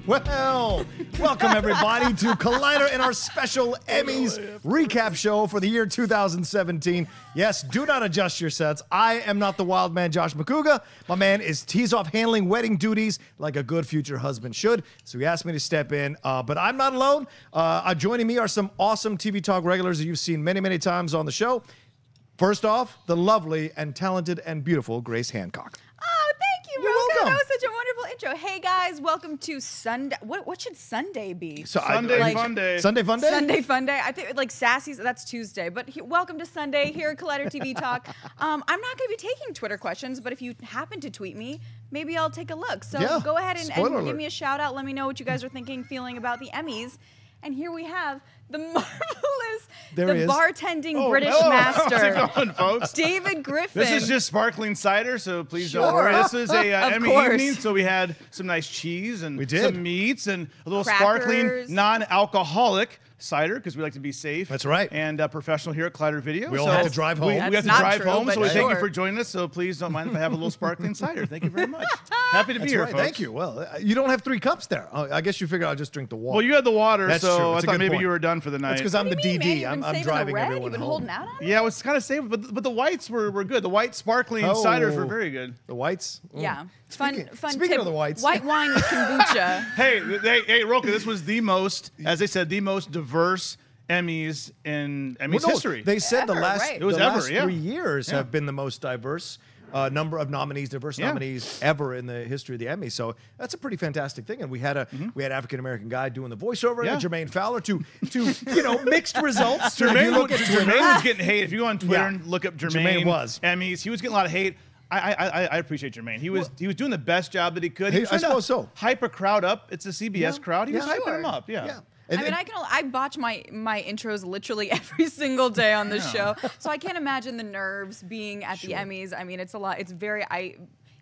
Well, welcome everybody to Collider in our special Emmys recap show for the year 2017. Yes, do not adjust your sets. I am not the wild man, Josh McCouga. My man he's off handling wedding duties like a good future husband should. So he asked me to step in, but I'm not alone. Joining me are some awesome TV Talk regulars that you've seen many, many times on the show. First off, the lovely and talented and beautiful Grace Hancock. Oh, thank you, You're Rocha. welcome. That was such a wonderful intro. Hey guys, welcome to Sunday. What should Sunday be? So Sunday Fun Day. Sunday Fun Day? Sunday Fun Day. I think like Sassy's. That's Tuesday. But welcome to Sunday here at Collider TV Talk. I'm not going to be taking Twitter questions, but if you happen to tweet me, maybe I'll take a look. So Yeah. go ahead and give me a shout out. Let me know what you guys are thinking, feeling about the Emmys. And here we have the marvelous, bartending British master, How's it going, folks? David Griffin. This is just sparkling cider, so please don't worry. This was a Emmy evening, so we had some nice cheese and some meats and a little sparkling, non-alcoholic cider because we like to be safe. That's right. And professional here at Collider Video. We all have to drive home. We have to drive home, so we thank you for joining us. So please don't mind if I have a little sparkling cider. Thank you very much. Happy to be here, folks. Thank you. Well, you don't have 3 cups there. I guess you figured I'll just drink the water. Well, you had the water, That's so true. I It's a thought good maybe point. you were done for the night. That's because I'm the DD. I'm driving everyone You've been home. holding out on it? Yeah, I was kind of safe, but the whites were good. The white sparkling ciders were very good. The whites? Yeah. Fun Speaking tip. of the whites. White wine with kombucha. Hey, Rocha, this was the most, as they said, the most diverse Emmys in Emmys history. They said the last 3 years have been the most diverse number of nominees, nominees ever in the history of the Emmys. So that's a pretty fantastic thing. And we had African American guy doing the voiceover, and Jermaine Fowler to mixed results. Jermaine was getting hate. If you go on Twitter and look up Jermaine Emmys, he was getting a lot of hate. I appreciate Jermaine. He was doing the best job that he could. He was I suppose so. Hype a crowd up. It's a CBS crowd. He was hyping him up. Yeah. I mean, I botch my intros literally every single day on this show, so I can't imagine the nerves being at the Emmys. I mean, it's a lot. It's very.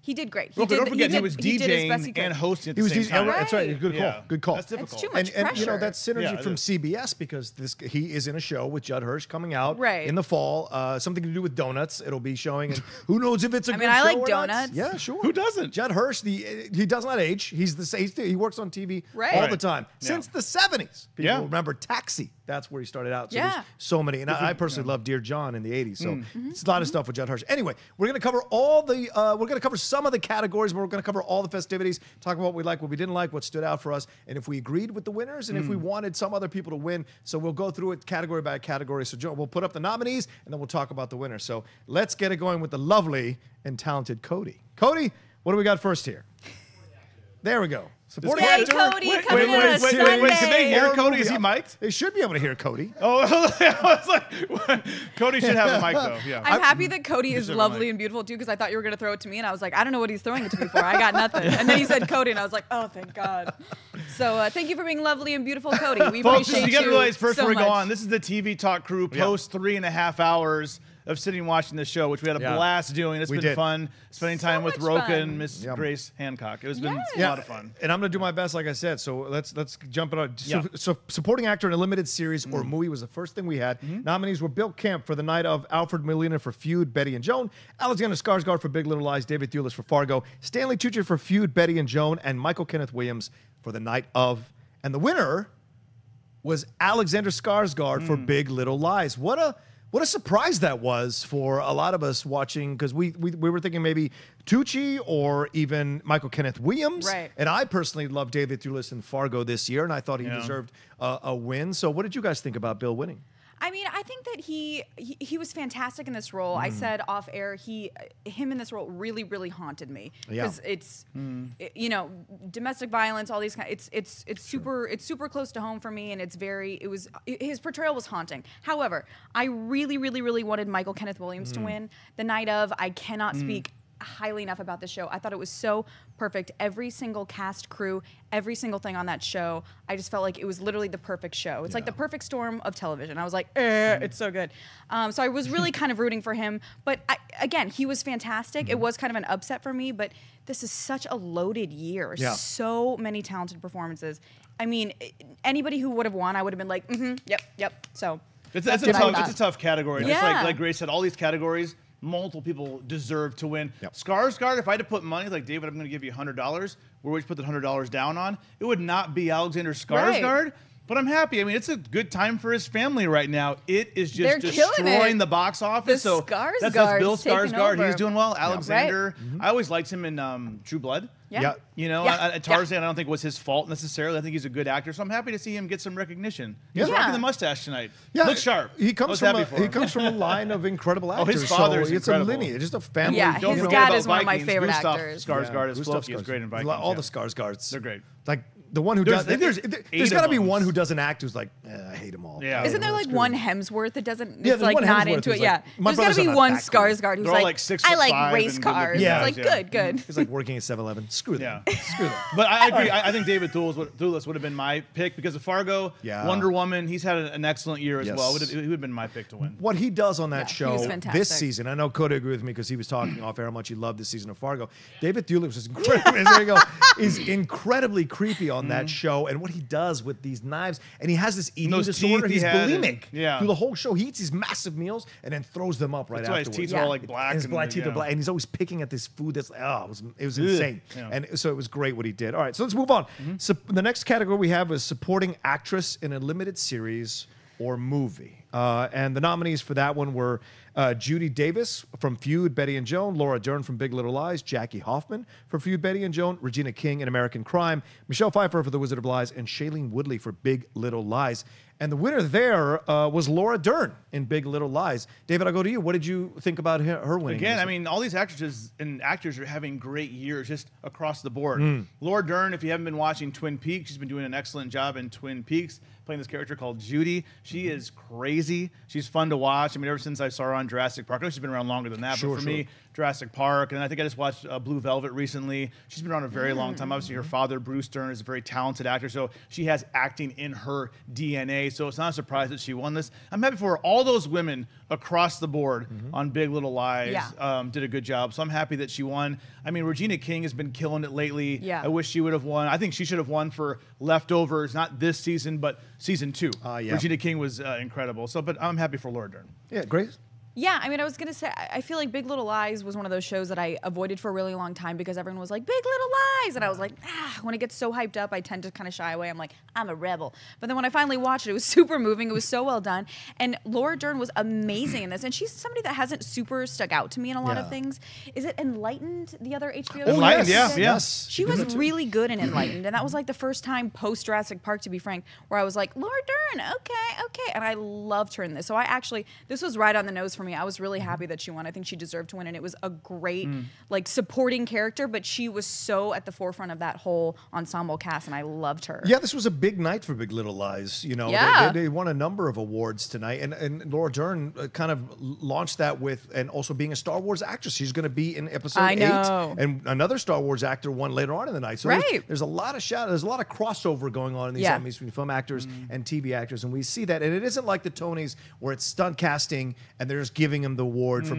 He did great. Don't forget, he was DJing and hosting at the same time. That's right. Good call. Good call. That's difficult. It's too much pressure. And you know, that's synergy from CBS because he is in a show with Judd Hirsch coming out in the fall. Something to do with donuts. It'll be showing, and who knows if it's a good show I like or donuts. Not. Yeah, sure. Who doesn't? Judd Hirsch, he does not age. He's the same. He works on TV all the time since the 70s. People remember Taxi. That's where he started out. So there's so many. And I personally love Dear John in the 80s. So it's a lot of stuff with Judd Hirsch. Anyway, we're going to cover we're going to cover some of the categories, but we're going to cover all the festivities, talk about what we like, what we didn't like, what stood out for us, and if we agreed with the winners, and if we wanted some other people to win. So we'll go through it category by category. So Joe, we'll put up the nominees, and then we'll talk about the winners. So let's get it going with the lovely and talented Cody. Cody, what do we got first here? There we go. Supporting actor. Cody, coming in on a Sunday. Can they hear Cody? Is he mic'd? They should be able to hear Cody. Oh, I was like, Cody should have a mic though. Yeah. I'm happy that Cody is lovely and beautiful too, because I thought you were going to throw it to me, and I was like, I don't know what he's throwing it to me for. I got nothing. And then he said Cody, and I was like, oh, thank God. So thank you for being lovely and beautiful, Cody. We appreciate you. You got to realize first so before we go much. on, this is the TV Talk crew post 3.5 hours of sitting watching the show, which we had a blast doing. It's been fun spending time with Rocha and Miss Grace Hancock. It was been a lot of fun. And I'm going to do my best, like I said. So let's jump it on. So supporting actor in a limited series or movie was the first thing we had. Nominees were Bill Kemp for The Night Of, Alfred Molina for Feud, Betty and Joan, Alexander Skarsgård for Big Little Lies, David Thewlis for Fargo, Stanley Tucci for Feud, Betty and Joan, and Michael Kenneth Williams for The Night Of. And the winner was Alexander Skarsgård for Big Little Lies. What a surprise that was for a lot of us watching, because we were thinking maybe Tucci or even Michael Kenneth Williams. Right. And I personally love David Thewlis in Fargo this year, and I thought he deserved a win. So what did you guys think about Bill winning? I mean, I think that he was fantastic in this role. I said off air, him in this role really, really haunted me because it's you know, domestic violence, all these kind. It's super close to home for me, and his portrayal was haunting. However, I really, really, really wanted Michael Kenneth Williams to win. The Night Of, I cannot speak highly enough about the show. I thought it was so perfect. Every single cast, crew, every single thing on that show, I just felt like it was literally the perfect show. It's like the perfect storm of television. I was like, it's so good. So I was really kind of rooting for him. But again, he was fantastic. It was kind of an upset for me, but this is such a loaded year. Yeah. So many talented performances. I mean, anybody who would have won, I would have been like, yep. So it's a tough category. Yeah. Just like Grace said, all these categories, multiple people deserve to win. Skarsgård, if I had to put money, like, David, I'm going to give you $100, where would you put the $100 down on? It would not be Alexander Skarsgård. Right. But I'm happy. I mean, it's a good time for his family right now. It is just destroying the box office. That's Bill Skarsgård. He's doing well. Alexander, I always liked him in True Blood. Yeah. You know, Tarzan, I don't think was his fault necessarily. I think he's a good actor, so I'm happy to see him get some recognition. He's rocking the mustache tonight. Yeah. Looks sharp. He comes from a line of incredible actors. His father's so it's a lineage, just a family. Yeah, his dad is one of my favorite actors. Skarsgård is Fluffy. He's great in Vikings. All the Skarsgårds. They're great. Like, the one who does. There's got to be one who doesn't act who's like, I hate them all. Yeah. Isn't there like one Hemsworth that doesn't? It's like not into it. Yeah. There's got to be one Skarsgård who's like, I like race cars. Yeah. It's like good. He's like working at 7-Eleven. Screw them. Screw them. But I agree. I think David Thewlis would have been my pick because of Fargo, Wonder Woman. He's had an excellent year as well. He would have been my pick to win. What he does on that show this season, I know Coda agreed with me because he was talking off air how much he loved this season of Fargo. David Thewlis is incredible. There you go. He's incredibly creepy on that show, and what he does with these knives, and he has this eating disorder. He's bulimic through the whole show. He eats these massive meals and then throws them up right afterwards. That's why his teeth are all like black. His black teeth are black, and he's always picking at this food that's it was insane. And so it was great what he did. All right, so let's move on. So the next category we have is supporting actress in a limited series or movie. And the nominees for that one were Judy Davis from Feud, Betty and Joan, Laura Dern from Big Little Lies, Jackie Hoffman for Feud, Betty and Joan, Regina King in American Crime, Michelle Pfeiffer for The Wizard of Lies, and Shailene Woodley for Big Little Lies. And the winner there was Laura Dern in Big Little Lies. David, I'll go to you. What did you think about her winning? Again, I mean, all these actresses and actors are having great years just across the board. Laura Dern, if you haven't been watching Twin Peaks, she's been doing an excellent job in Twin Peaks, playing this character called Judy. She is crazy. She's fun to watch. I mean, ever since I saw her on Jurassic Park, I know she's been around longer than that, but for me, Jurassic Park, and I think I just watched Blue Velvet recently. She's been around a very long time. Obviously, her father, Bruce Dern, is a very talented actor, so she has acting in her DNA, so it's not a surprise that she won this. I'm happy for her. All those women across the board on Big Little Lies did a good job, so I'm happy that she won. I mean, Regina King has been killing it lately. I wish she would have won. I think she should have won for Leftovers, not this season, but season 2. Regina King was incredible, but I'm happy for Laura Dern. Yeah, Grace? Yeah, I mean, I was going to say, I feel like Big Little Lies was one of those shows that I avoided for a really long time because everyone was like, Big Little Lies! And I was like, when it gets so hyped up, I tend to kind of shy away. I'm like, I'm a rebel. But then when I finally watched it, it was super moving. It was so well done. And Laura Dern was amazing in this. And she's somebody that hasn't super stuck out to me in a lot of things. Is it Enlightened, the other HBO show? Enlightened, yes. She was really good in Enlightened. And that was like the first time post-Jurassic Park, to be frank, where I was like, Laura Dern, okay. And I loved her in this. So this was right on the nose for me. I was really happy that she won. I think she deserved to win, and it was a great like supporting character, but she was so at the forefront of that whole ensemble cast, and I loved her. Yeah, this was a big night for Big Little Lies. You know, they won a number of awards tonight, and Laura Dern kind of launched that with, and also being a Star Wars actress. She's going to be in episode 8, and another Star Wars actor won later on in the night. So there's a lot of there's a lot of crossover going on in these Emmys between film actors and TV actors, and we see that. And it isn't like the Tonys where it's stunt casting and they're just giving them the award for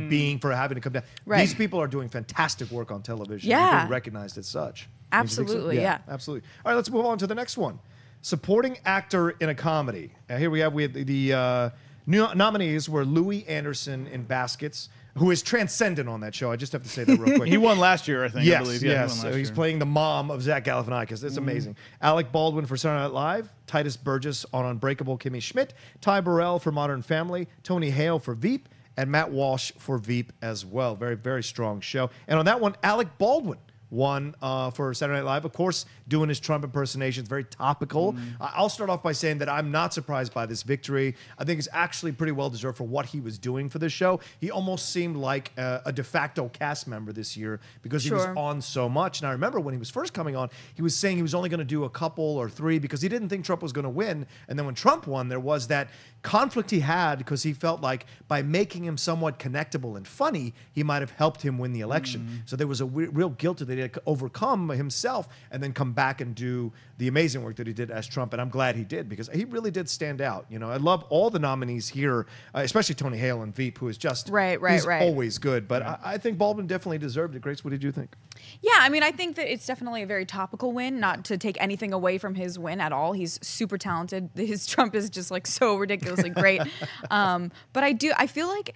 having to come down. These people are doing fantastic work on television. Yeah, being recognized as such. Absolutely, so? Absolutely. All right, let's move on to the next one. Supporting actor in a comedy. Here we have the nominees were Louis Anderson in Baskets, who is transcendent on that show. I just have to say that real quick. He won last year, I think. Yes, I believe. Yes. So he's playing the mom of Zach Galifianakis. It's amazing. Alec Baldwin for Saturday Night Live, Titus Burgess on Unbreakable Kimmy Schmidt, Ty Burrell for Modern Family, Tony Hale for Veep, and Matt Walsh for Veep as well. Very, very strong show. And on that one, Alec Baldwin won for Saturday Night Live. Of course, doing his Trump impersonations, very topical. I'll start off by saying that I'm not surprised by this victory. I think it's actually pretty well deserved for what he was doing for this show. He almost seemed like a de facto cast member this year because he was on so much. And I remember when he was first coming on, he was saying he was only going to do a couple or 3 because he didn't think Trump was going to win. And then when Trump won, there was that conflict he had because he felt like by making him somewhat connectable and funny, he might have helped him win the election. So there was a real guilt that he had to overcome himself and then come back and do the amazing work that he did as Trump. And I'm glad he did because he really did stand out. You know, I love all the nominees here, especially Tony Hale and Veep, who is just he's always good. But I think Baldwin definitely deserved it. Grace, what did you think? Yeah, I mean, I think that it's definitely a very topical win, not to take anything away from his win at all. He's super talented. His Trump is just like so ridiculously great. But I feel like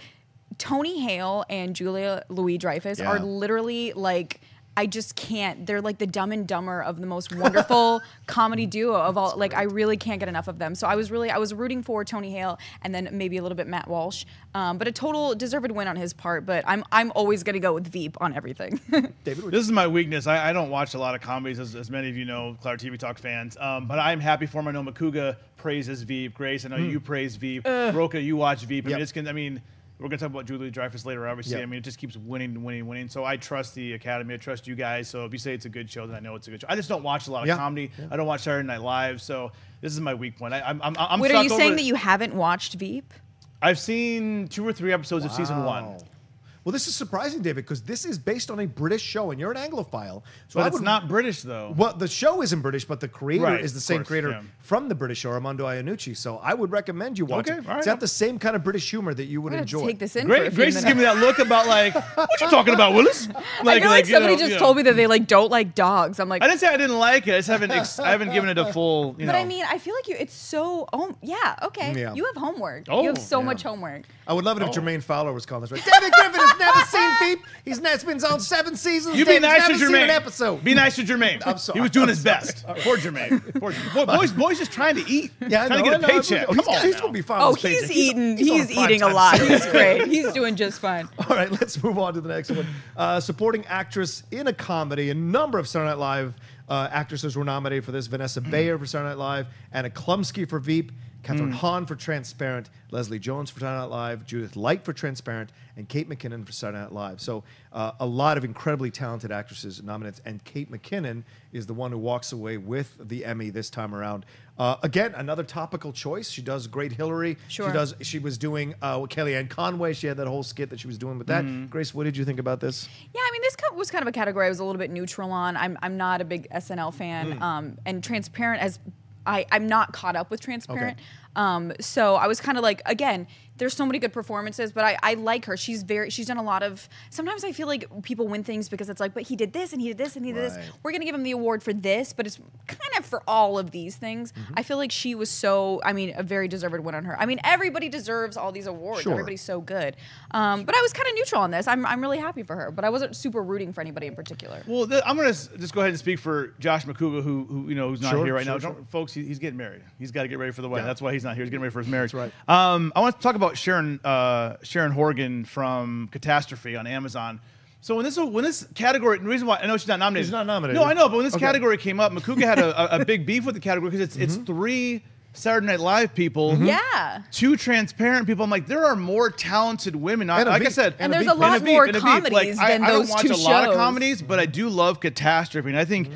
Tony Hale and Julia Louis-Dreyfus are literally like, I just can't. They're like the Dumb and Dumber of the most wonderful comedy duo of all. Like, I really can't get enough of them. So I was rooting for Tony Hale and then maybe a little bit Matt Walsh. But a total deserved win on his part. But I'm always gonna go with Veep on everything. David, this is my weakness. I don't watch a lot of comedies, as many of you know, Cloud TV Talk fans. But I'm happy for him. I know Makuga praises Veep. Grace, I know you praise Veep. Rocha, you watch Veep. I mean, we're going to talk about Julia Dreyfus later, obviously. Yep. I mean, it just keeps winning and winning and winning. So I trust the Academy. I trust you guys. So if you say it's a good show, then I know it's a good show. I just don't watch a lot of comedy. I don't watch Saturday Night Live. So this is my weak point. I'm Wait, are you saying that you haven't watched Veep? I've seen 2 or 3 episodes of season 1. Well, this is surprising, David, because this is based on a British show, and you're an Anglophile. So but it's not British, though. Well, the show isn't British, but the creator is the same creator from the British show, Armando Iannucci. So I would recommend you watch it. It's got the same kind of British humor that you would enjoy. Take this in Grace is giving me that look about like, what you talking about, Willis? Like, I feel like somebody just told me that they like don't like dogs. I'm like, I didn't say I didn't like it. I just haven't given it a full. But I mean, I feel like it's so. Oh yeah, okay. You have homework. You have so much homework. I would love it if Jermaine Fowler was calling this right. David Griffin has never seen Veep. He's been on 7 seasons. You be nice to Jermaine. An episode. Be nice to Jermaine. I'm sorry. He was doing his best. Poor Jermaine. Boy's just trying to eat. Yeah, trying to get a paycheck. He's going to be fine. Oh, he's eating. He's eating a lot. He's great. He's doing just fine. All right, let's move on to the next one. Supporting actress in a comedy. A number of Saturday Night Live actresses were nominated for this. Vanessa Bayer for Saturday Night Live, Anna Klumsky for Veep, Catherine Hahn for Transparent, Leslie Jones for Saturday Night Live, Judith Light for Transparent, and Kate McKinnon for Saturday Night Live. So a lot of incredibly talented actresses nominated, and Kate McKinnon is the one who walks away with the Emmy this time around. Again, another topical choice. She does great Hillary. Sure. She was doing Kellyanne Conway. She had that whole skit that she was doing with that. Grace, what did you think about this? Yeah, I mean, this was kind of a category I was a little bit neutral on. I'm not a big SNL fan, and Transparent as I'm not caught up with Transparent. So I was kind of like, again, there's so many good performances, but I like her. She's done a lot of, sometimes I feel like people win things because it's like, but he did this and he did this and he did this. We're going to give him the award for this, but it's kind of for all of these things. I feel like she was a very deserved win on her. I mean, everybody deserves all these awards. Sure. Everybody's so good. But I was kind of neutral on this. I'm really happy for her, but I wasn't super rooting for anybody in particular. Well, I'm going to just go ahead and speak for Josh Makuga, who's not here right now. Folks, he's getting married. He's got to get ready for the wedding. That's why he's not here. He's getting ready for his marriage. That's right. I want to talk about Sharon Horgan from Catastrophe on Amazon. So when this category, the reason why I know she's not nominated. She's not nominated. No, I know, but when this category came up, Makuga had a big beef with the category because it's 3 Saturday Night Live people, 2 Transparent people. I'm like, there are more talented women. Like I said, and there's a lot more comedies than those 2 shows. I don't watch a lot of comedies, but I do love Catastrophe, and I think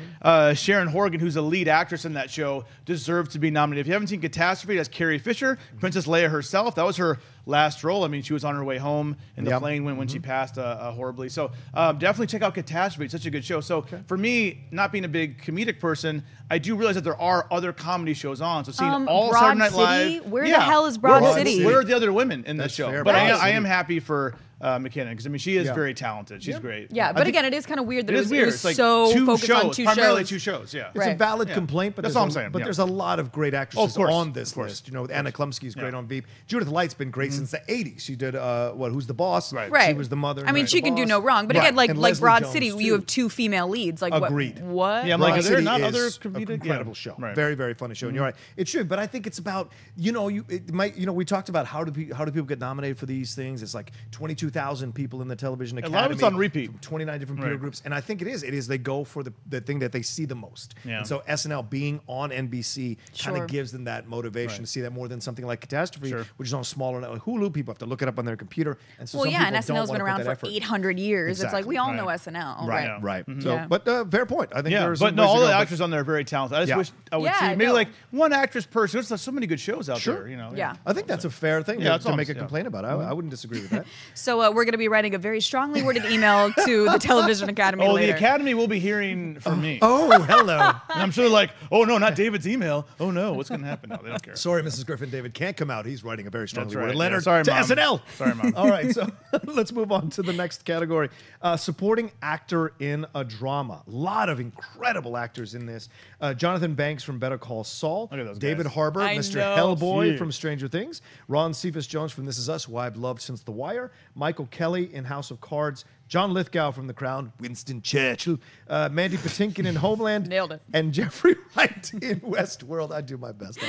Sharon Horgan, who's a lead actress in that show, deserves to be nominated. If you haven't seen Catastrophe, that's Carrie Fisher, Princess Leia herself. That was her last role. I mean, she was on her way home in the plane when she passed horribly. So definitely check out Catastrophe. It's such a good show. So for me, not being a big comedic person, I do realize that there are other comedy shows on. So seeing all Broad Saturday Night City? Live. Where the hell is Broad City? Where are the other women in this show? Fair. But I am happy for McKinnon because I mean she is very talented. She's great. Yeah, but again, it is kind of weird that it was like so focused on 2 shows. Primarily 2 shows. Yeah, it's a valid complaint, but that's all I'm saying. But there's a lot of great actresses on this list. You know, Anna Klumsky's great on Veep. Judith Light's been great since the '80s. She did Who's the Boss? Right. She was the mother. I mean, she can do no wrong. But again, like Broad City, you have 2 female leads. Like agreed. What? Yeah, I'm like, are there not other comedic? Incredible show. Very, very funny show. And you're right. It should, but I think it's about we talked about how do people get nominated for these things? It's like 22,000 people in the television academy. A lot of it's on repeat. From 29 different peer groups, and I think it is. They go for the thing that they see the most. Yeah. And so SNL being on NBC kind of gives them that motivation to see that more than something like Catastrophe, which is on a smaller network. Like Hulu, people have to look it up on their computer. And so and SNL's been around for 800 years. Exactly. It's like we all know SNL. Right. So, but fair point. I think there's but no, all the actors on there are very talented. I just wish I would see maybe like one actress person. There's so many good shows out there. You know. Yeah. I think that's a fair thing to make a complaint about. I wouldn't disagree with that. So we're going to be writing a very strongly worded email to the Television Academy later. The Academy will be hearing from me. Oh, hello. And I'm sure they're like, oh, no, not David's email. Oh, no, what's going to happen? No, they don't care. Sorry, Mrs. Griffin. David can't come out. He's writing a very strongly worded letter to Mom. SNL. Sorry, Mom. All right, so let's move on to the next category. Supporting actor in a drama. A lot of incredible actors in this. Jonathan Banks from Better Call Saul. David Harbour, Mr. Hellboy from Stranger Things. Ron Cephas Jones from This Is Us, who I've loved since The Wire. Michael Michael Kelly in House of Cards, John Lithgow from The Crown, Winston Churchill, Mandy Patinkin in Homeland, Nailed it, and Jeffrey Wright in Westworld. I do my best.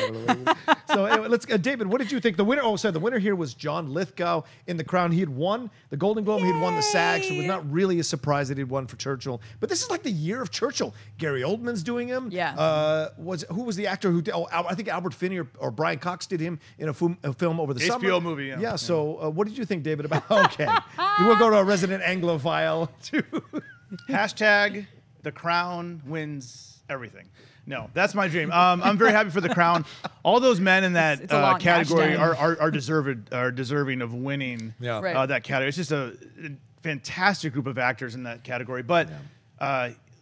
So anyway, let's David, what did you think? The winner, the winner here was John Lithgow in The Crown. He had won the Golden Globe, he'd won the SAG, so it was not really a surprise that he'd won for Churchill. But this is like the year of Churchill. Gary Oldman's doing him. Yeah. Who was the actor who did, I think Albert Finney or Brian Cox did him in a film over the summer. HBO movie, yeah. Yeah, so what did you think, David, about, okay. We'll go to our resident Anglophile too. Hashtag The Crown wins everything. No, that's my dream. I'm very happy for The Crown. All those men in that category are deserving of winning that category. It's just a fantastic group of actors in that category. But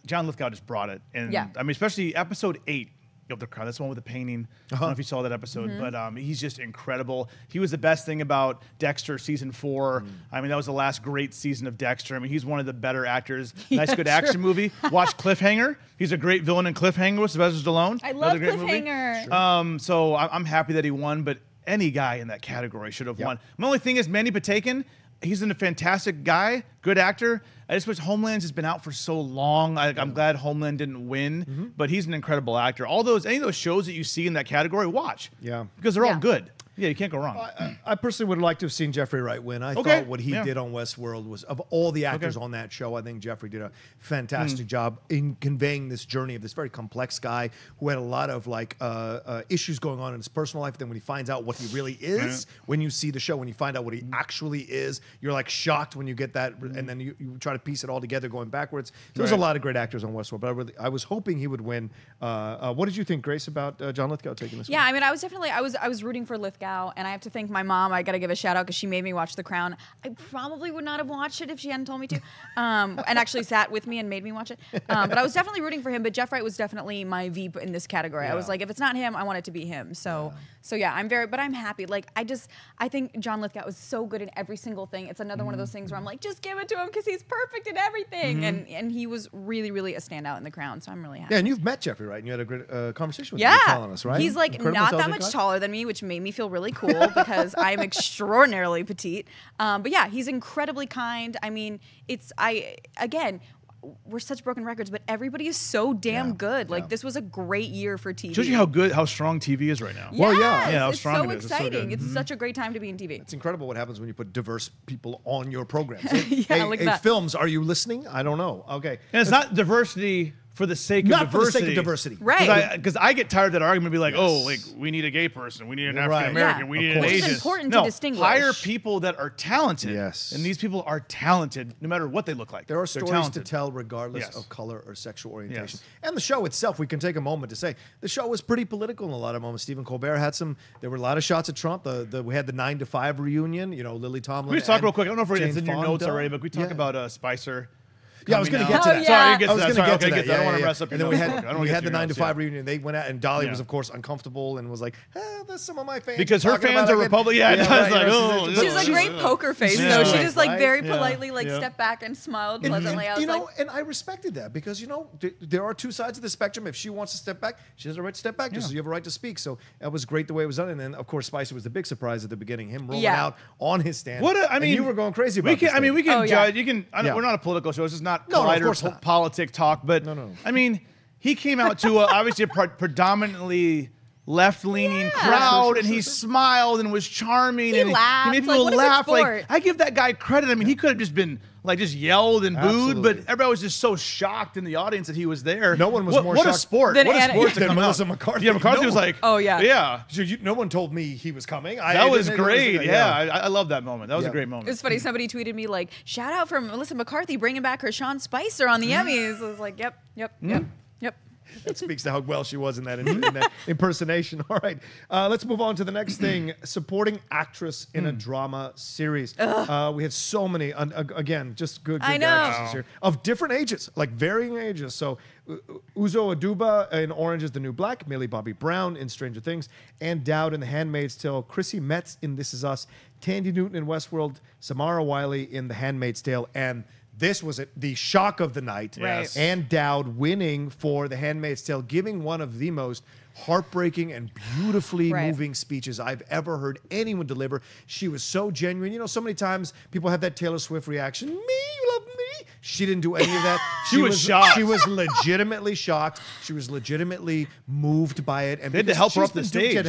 John Lithgow just brought it. And I mean, especially episode 8 of The Crown. That's the one with the painting. I don't know if you saw that episode, but he's just incredible. He was the best thing about Dexter season 4. I mean, that was the last great season of Dexter. I mean, he's one of the better actors. Nice, good action movie. Watch Cliffhanger. He's a great villain in Cliffhanger with Sylvester Stallone. I love Cliffhanger. So I'm happy that he won, but any guy in that category should have won. My only thing is Mandy Patinkin. He's a fantastic guy, good actor. I just wish Homeland's has been out for so long. I'm glad Homeland didn't win, but he's an incredible actor. Any of those shows that you see in that category, watch. Yeah. Because they're all good. Yeah, you can't go wrong. I personally would like to have seen Jeffrey Wright win. I thought what he did on Westworld was, of all the actors on that show, I think Jeffrey did a fantastic job in conveying this journey of this very complex guy who had a lot of issues going on in his personal life. Then when he finds out what he really is, when you see the show, when you find out what he actually is, you're like shocked when you get that, and then you try to piece it all together going backwards. So there's a lot of great actors on Westworld, but I was hoping he would win. What did you think, Grace, about John Lithgow taking this one? Yeah, I mean, I was rooting for Lithgow. And I have to thank my mom. I got to give a shout out because she made me watch The Crown. I probably would not have watched it if she hadn't told me to, and actually sat with me and made me watch it. But I was definitely rooting for him. But Jeff Wright was definitely my Veep in this category. I was like, if it's not him, I want it to be him. So yeah, I'm happy. Like I think John Lithgow is so good in every single thing. It's another one of those things where I'm like, just give it to him because he's perfect in everything. And he was really, really a standout in The Crown. So I'm really happy. Yeah, and you've met Jeffrey Wright, and you had a great conversation with him. Telling us, right? He's like not that much taller than me, which made me feel really cool. Because I'm extraordinarily petite. But yeah, he's incredibly kind. I mean, we're such broken records, but everybody is so damn good. Like this was a great year for TV. Shows you how strong TV is right now. Yes, well, how strong it is. It's so exciting. It's such a great time to be in TV. It's incredible what happens when you put diverse people on your programs. Hey, films, are you listening? I don't know. Okay, and it's not diversity for the sake of diversity. Not for the sake of diversity. Right. Because I get tired of that argument, be like, we need a gay person, we need an African American, we need an Asian. It's important to distinguish. Hire people that are talented. Yes. And these people are talented no matter what they look like. There are stories to tell regardless of color or sexual orientation. And the show itself, we can take a moment to say, the show was pretty political in a lot of moments. Stephen Colbert had there were a lot of shots at Trump. We had the 9 to 5 reunion, Lily Tomlin. We talk real quick. I don't know if it's in your notes already, but we talk about Spicer. Yeah, I was going to get to that. Sorry, I was going to get to that. I don't want to mess up. And then we had the 9 to 5 reunion. They went out, and Dolly was, of course, uncomfortable and was like, "That's some of my fans." Because her fans are Republican. She's a great poker face, though. She just very politely stepped back and smiled pleasantly. And I respected that because there are two sides of the spectrum. If she wants to step back, she has a right to step back. Just as you have a right to speak. So that was great the way it was done. And then, of course, Spicer was the big surprise at the beginning. Him rolling out on his stand. You were going crazy about this. We can judge. We're not a political show. It's just not politic talk, but I mean, he came out to obviously a predominantly left-leaning crowd, and he smiled and was charming. He laughed. He made people laugh. Like, I give that guy credit. I mean, he could have just been just yelled and booed, but everybody was just so shocked in the audience that he was there. No one was more shocked. What a sport than Melissa McCarthy. Yeah, McCarthy was like, no one told me he was coming. That was great. I love that moment. That was a great moment. It was funny. Somebody tweeted me like, "Shout out for Melissa McCarthy bringing back her Sean Spicer on the Emmys." I was like, "Yep." That speaks to how well she was in that impersonation. All right, let's move on to the next thing. Supporting actress in a drama series. We had so many, again, just good actresses here of different ages, like varying ages. So Uzo Aduba in Orange is the New Black, Millie Bobby Brown in Stranger Things, Ann Dowd in The Handmaid's Tale, Chrissy Metz in This Is Us, Tandy Newton in Westworld, Samara Wiley in The Handmaid's Tale, and This was the shock of the night. Yes. Ann Dowd winning for The Handmaid's Tale, giving one of the most heartbreaking and beautifully moving speeches I've ever heard anyone deliver. She was so genuine. You know, so many times people have that Taylor Swift reaction. Me, you love me. She didn't do any of that. She was shocked. She was legitimately shocked. She was legitimately moved by it. And they had to help her up the stage.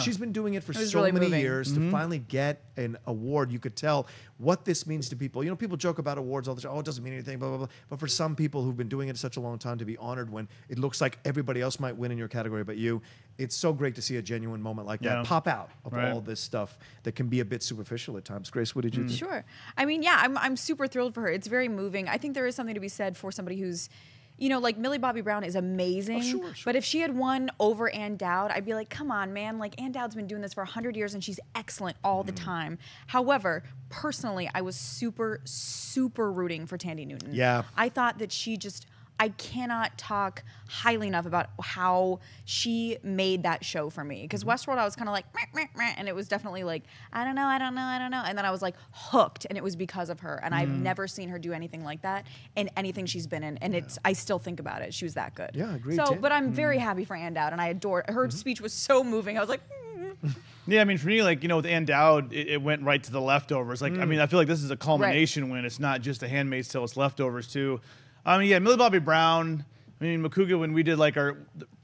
She's been doing it for so really many moving. years to finally get an award. You could tell what this means to people. You know, people joke about awards all the time. Oh, it doesn't mean anything, blah, blah, blah. But for some people who've been doing it such a long time, to be honored when it looks like everybody else might win in your category but you, it's so great to see a genuine moment like that pop out of all this stuff that can be a bit superficial at times. Grace, what did you think? Sure. I mean, yeah, I'm super thrilled for her. It's very moving. I think there is something to be said for somebody who's, you know, like Millie Bobby Brown is amazing. Sure. But if she had won over Ann Dowd, I'd be like, come on, man. Like, Ann Dowd's been doing this for 100 years and she's excellent all the time. However, personally, I was super, super rooting for Thandie Newton. Yeah. I thought that I cannot talk highly enough about how she made that show for me. Because Westworld, I was kind of like, meh, meh, meh, and it was definitely like, I don't know. And then I was like hooked, and it was because of her. And I've never seen her do anything like that in anything she's been in. And I still think about it. She was that good. Yeah, agreed. So, but I'm very happy for Ann Dowd, and I adore her speech was so moving. I was like, Yeah, I mean, for me, like, you know, with Ann Dowd, it went right to the leftovers. Like, I mean, I feel like this is a culmination win. It's not just a Handmaid's Tale, it's leftovers too. I mean, yeah, Millie Bobby Brown. I mean, Makuga, when we did like our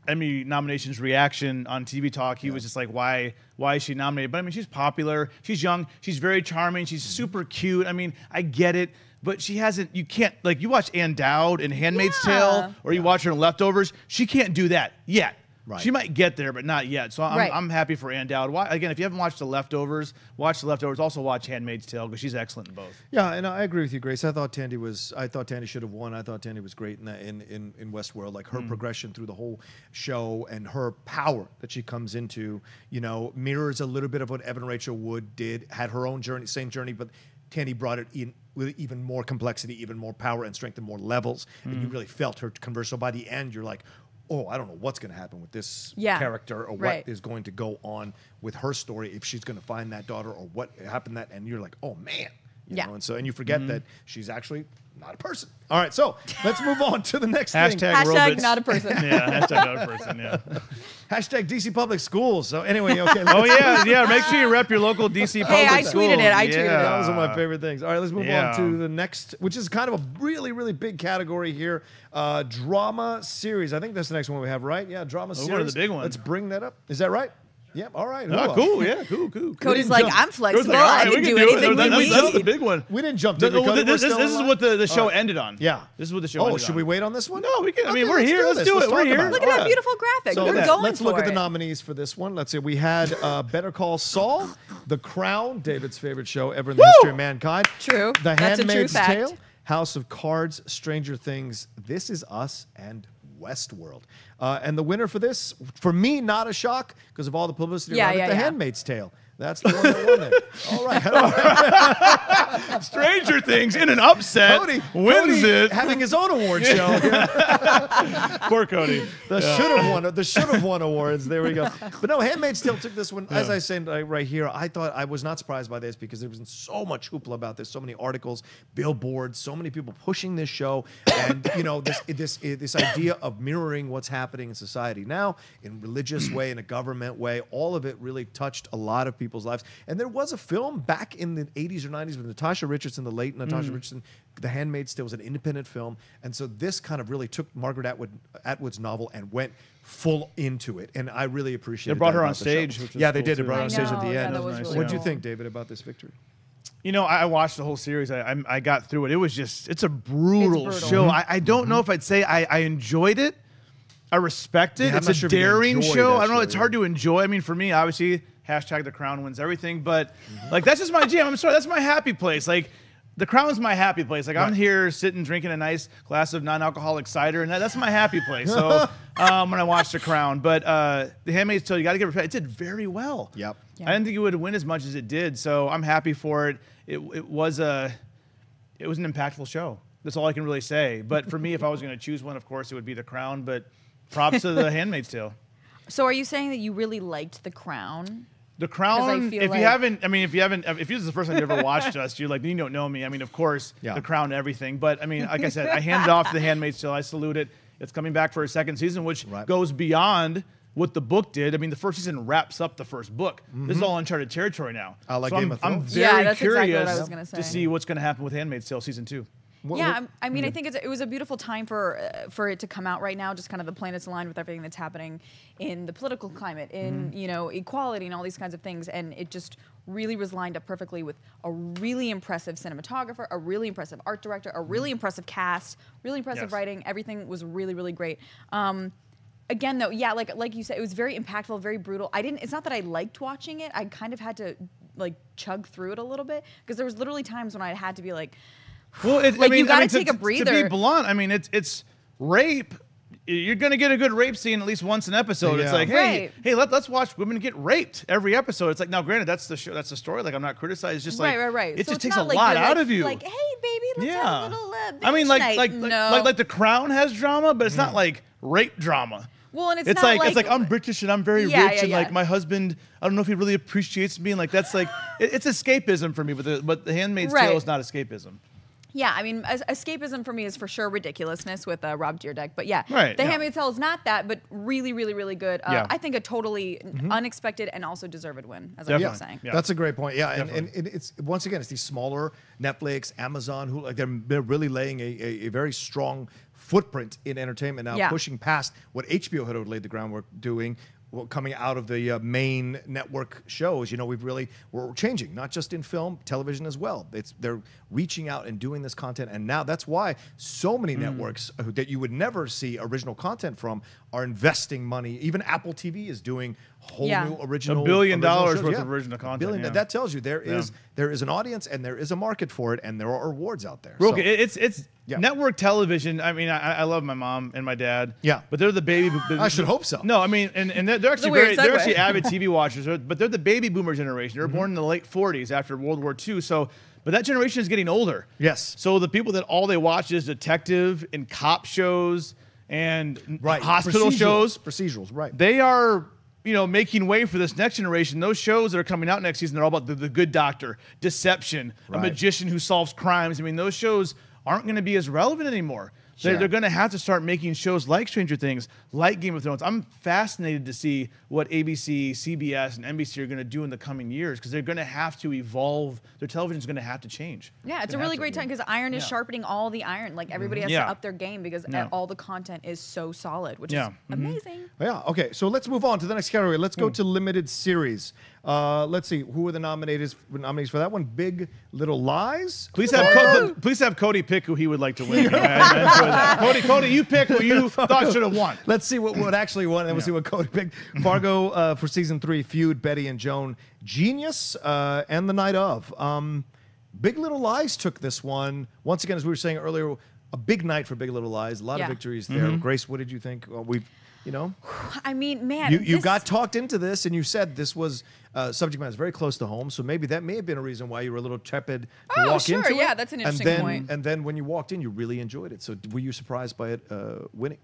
Emmy nominations reaction on TV Talk, he was just like, why is she nominated? But I mean, she's popular, she's young, she's very charming, she's super cute. I mean, I get it, but she hasn't. You can't, like, you watch Ann Dowd in Handmaid's Tale, or you watch her in Leftovers. She can't do that yet. Right. She might get there, but not yet. So I'm happy for Ann Dowd. Again, if you haven't watched The Leftovers, watch The Leftovers. Also watch Handmaid's Tale, because she's excellent in both. Yeah, and I agree with you, Grace. I thought Thandie should have won. I thought Thandie was great in Westworld. Like, her progression through the whole show and her power that she comes into, you know, mirrors a little bit of what Evan Rachel Wood did. Had her own journey, same journey, but Thandie brought it in with even more complexity, even more power and strength, and more levels. And you really felt her converse. So by the end, you're like, oh, I don't know what's going to happen with this character, or what is going to go on with her story, if she's going to find that daughter, or what happened that, and you're like, oh man. You know, and you forget that she's actually not a person. All right, so let's move on to the next thing. Hashtag not a person. Yeah, hashtag not a person, yeah. Hashtag DC Public Schools. So anyway, okay. Oh, yeah, make sure you rep your local DC Public Schools. Tweeted it. I tweeted it. Those are my favorite things. All right, let's move on to the next, which is kind of a really, really big category here. Drama series. I think that's the next one we have, right? Yeah, drama series. One of the big ones. Let's bring that up. Is that right? Yep. All right. Oh, cool. Yeah. Cool. Cody's like, I'm flexible. I can do anything we need. That's the big one. We didn't jump to it. This is what the show ended on. Yeah. This is what the show ended on. Oh, should we wait on this one? No, we can. I mean, we're here. Let's do it. We're here. Look at that beautiful graphic. So We're going let's look for at the it. nominees for this one. Let's see. We had Better Call Saul, The Crown, David's favorite show ever in the history of mankind. True. The That's a true Handmaid's fact. Tale, House of Cards, Stranger Things, This Is Us, and Westworld. And the winner for this, for me, not a shock because of all the publicity around it, The Handmaid's Tale. That's the one that won there. All right. Stranger Things in an upset wins it. Having his own award show. Poor Cody. The should have won awards. There we go. But no, Handmaid's Tale took this one. As I said right here, I was not surprised by this because there was so much hoopla about this, so many articles, billboards, so many people pushing this show, and you know this idea of mirroring what's happening in society now, in religious way, in a government way. All of it really touched a lot of people's lives. And there was a film back in the 80s or 90s with Natasha Richardson, the late Natasha Richardson. The Handmaid's Tale was an independent film, and so this kind of really took Margaret Atwood's novel and went full into it, and I really appreciate it. They brought her on stage. Yeah, they did. They brought her on stage at the end. Really what did you think, David, about this victory? You know, I watched the whole series. I got through it. It was it's a brutal show. I don't know if I'd say I enjoyed it. I respect it. Yeah, it's a daring show. I don't know. It's hard to enjoy. I mean, for me, obviously, hashtag The Crown wins everything. But like, that's just my jam. I'm sorry. That's my happy place. Like, The Crown's my happy place. Like, I'm here sitting drinking a nice glass of non-alcoholic cider, and that's my happy place. So when I watch The Crown, but The Handmaid's Tale, you got to give it credit. It did very well. Yep. I didn't think it would win as much as it did. So I'm happy for it. It was an impactful show. That's all I can really say. But for me, if I was going to choose one, of course, it would be The Crown. But props to The Handmaid's Tale. So are you saying that you really liked The Crown? The Crown, if this is the first time you ever watched us, you're like, you don't know me. I mean, of course, The Crown, everything. But I mean, like I said, I handed off to The Handmaid's Tale. I salute it. It's coming back for a second season, which goes beyond what the book did. I mean, the first season wraps up the first book. This is all uncharted territory now. I like Game of Thrones. I'm very curious exactly to see what's going to happen with Handmaid's Tale season 2. I mean, I think it was a beautiful time for it to come out right now. Just kind of the planets aligned with everything that's happening in the political climate, in equality and all these kinds of things, and it just really was lined up perfectly with a really impressive cinematographer, a really impressive art director, a really impressive cast, really impressive writing. Everything was really, really great. Again, though, like you said, it was very impactful, very brutal. It's not that I liked watching it. I kind of had to chug through it a little bit because there was literally times when I had to be like. Well, you gotta take a breather. To be blunt, I mean, it's rape. You're gonna get a good rape scene at least once an episode. It's like, hey, let's watch women get raped every episode. It's like, now, granted, that's the show, that's the story. Like, I'm not criticizing. It's just like, right. It so just takes a lot out of you. Like, hey, baby, let's have a little. I mean, like The Crown has drama, but it's not like rape drama. Well, and it's like I'm British and I'm very rich and like my husband, I don't know if he really appreciates me, and like that's like it's escapism for me. But the Handmaid's Tale is not escapism. Yeah, I mean, escapism for me is for sure ridiculousness with Rob Dyrdek. But The Handmaid's Tale is not that, but really, really, really good. I think a totally unexpected and also deserved win, as I was saying. Yeah. That's a great point. Yeah, and it's once again, it's these smaller Netflix, Amazon, who they're really laying a very strong footprint in entertainment now, pushing past what HBO had laid the groundwork doing. Well, coming out of the main network shows, we're changing, not just in film, television as well. They're reaching out and doing this content, and now that's why so many networks that you would never see original content from are investing money. Even Apple TV is doing whole new original. $1 billion worth shows. of original content. That tells you there is an audience and there is a market for it, and there are awards out there. Rocha, it's network television. I mean, I love my mom and my dad. Yeah, but they're the baby. I should hope so. No, I mean, and they're actually they're actually avid TV watchers, but they're the baby boomer generation. They were born in the late 40s after World War II. So, but that generation is getting older. Yes. So the people that all they watch is detective and cop shows and hospital shows, procedurals, right? They are. Making way for this next generation. Those shows that are coming out next season, they're all about the good doctor, deception, a magician who solves crimes. I mean, those shows aren't going to be as relevant anymore. They're going to have to start making shows like Stranger Things, like Game of Thrones. I'm fascinated to see what ABC, CBS, and NBC are going to do in the coming years because they're going to have to evolve. Their television's going to have to change. Yeah, it's a really great time because iron is sharpening all the iron. Like everybody has to up their game because all the content is so solid, which is amazing. Yeah. Okay. So let's move on to the next category. Let's go to limited series. Let's see who were the nominees for that one. Big Little Lies. Please have Cody pick who he would like to win. I enjoy that. Cody, you pick who you thought should have won. Let's see what actually won, and we'll see what Cody picked. Fargo for season 3, Feud, Betty and Joan, Genius, and The Night Of. Big Little Lies took this one. Once again, as we were saying earlier, a big night for Big Little Lies. A lot of victories there. Grace, what did you think? I mean, man, you got talked into this, and you said this was subject matter is very close to home, so maybe that may have been a reason why you were a little tepid to walk into it. Yeah, that's an interesting point. And then when you walked in, you really enjoyed it. So were you surprised by it winning?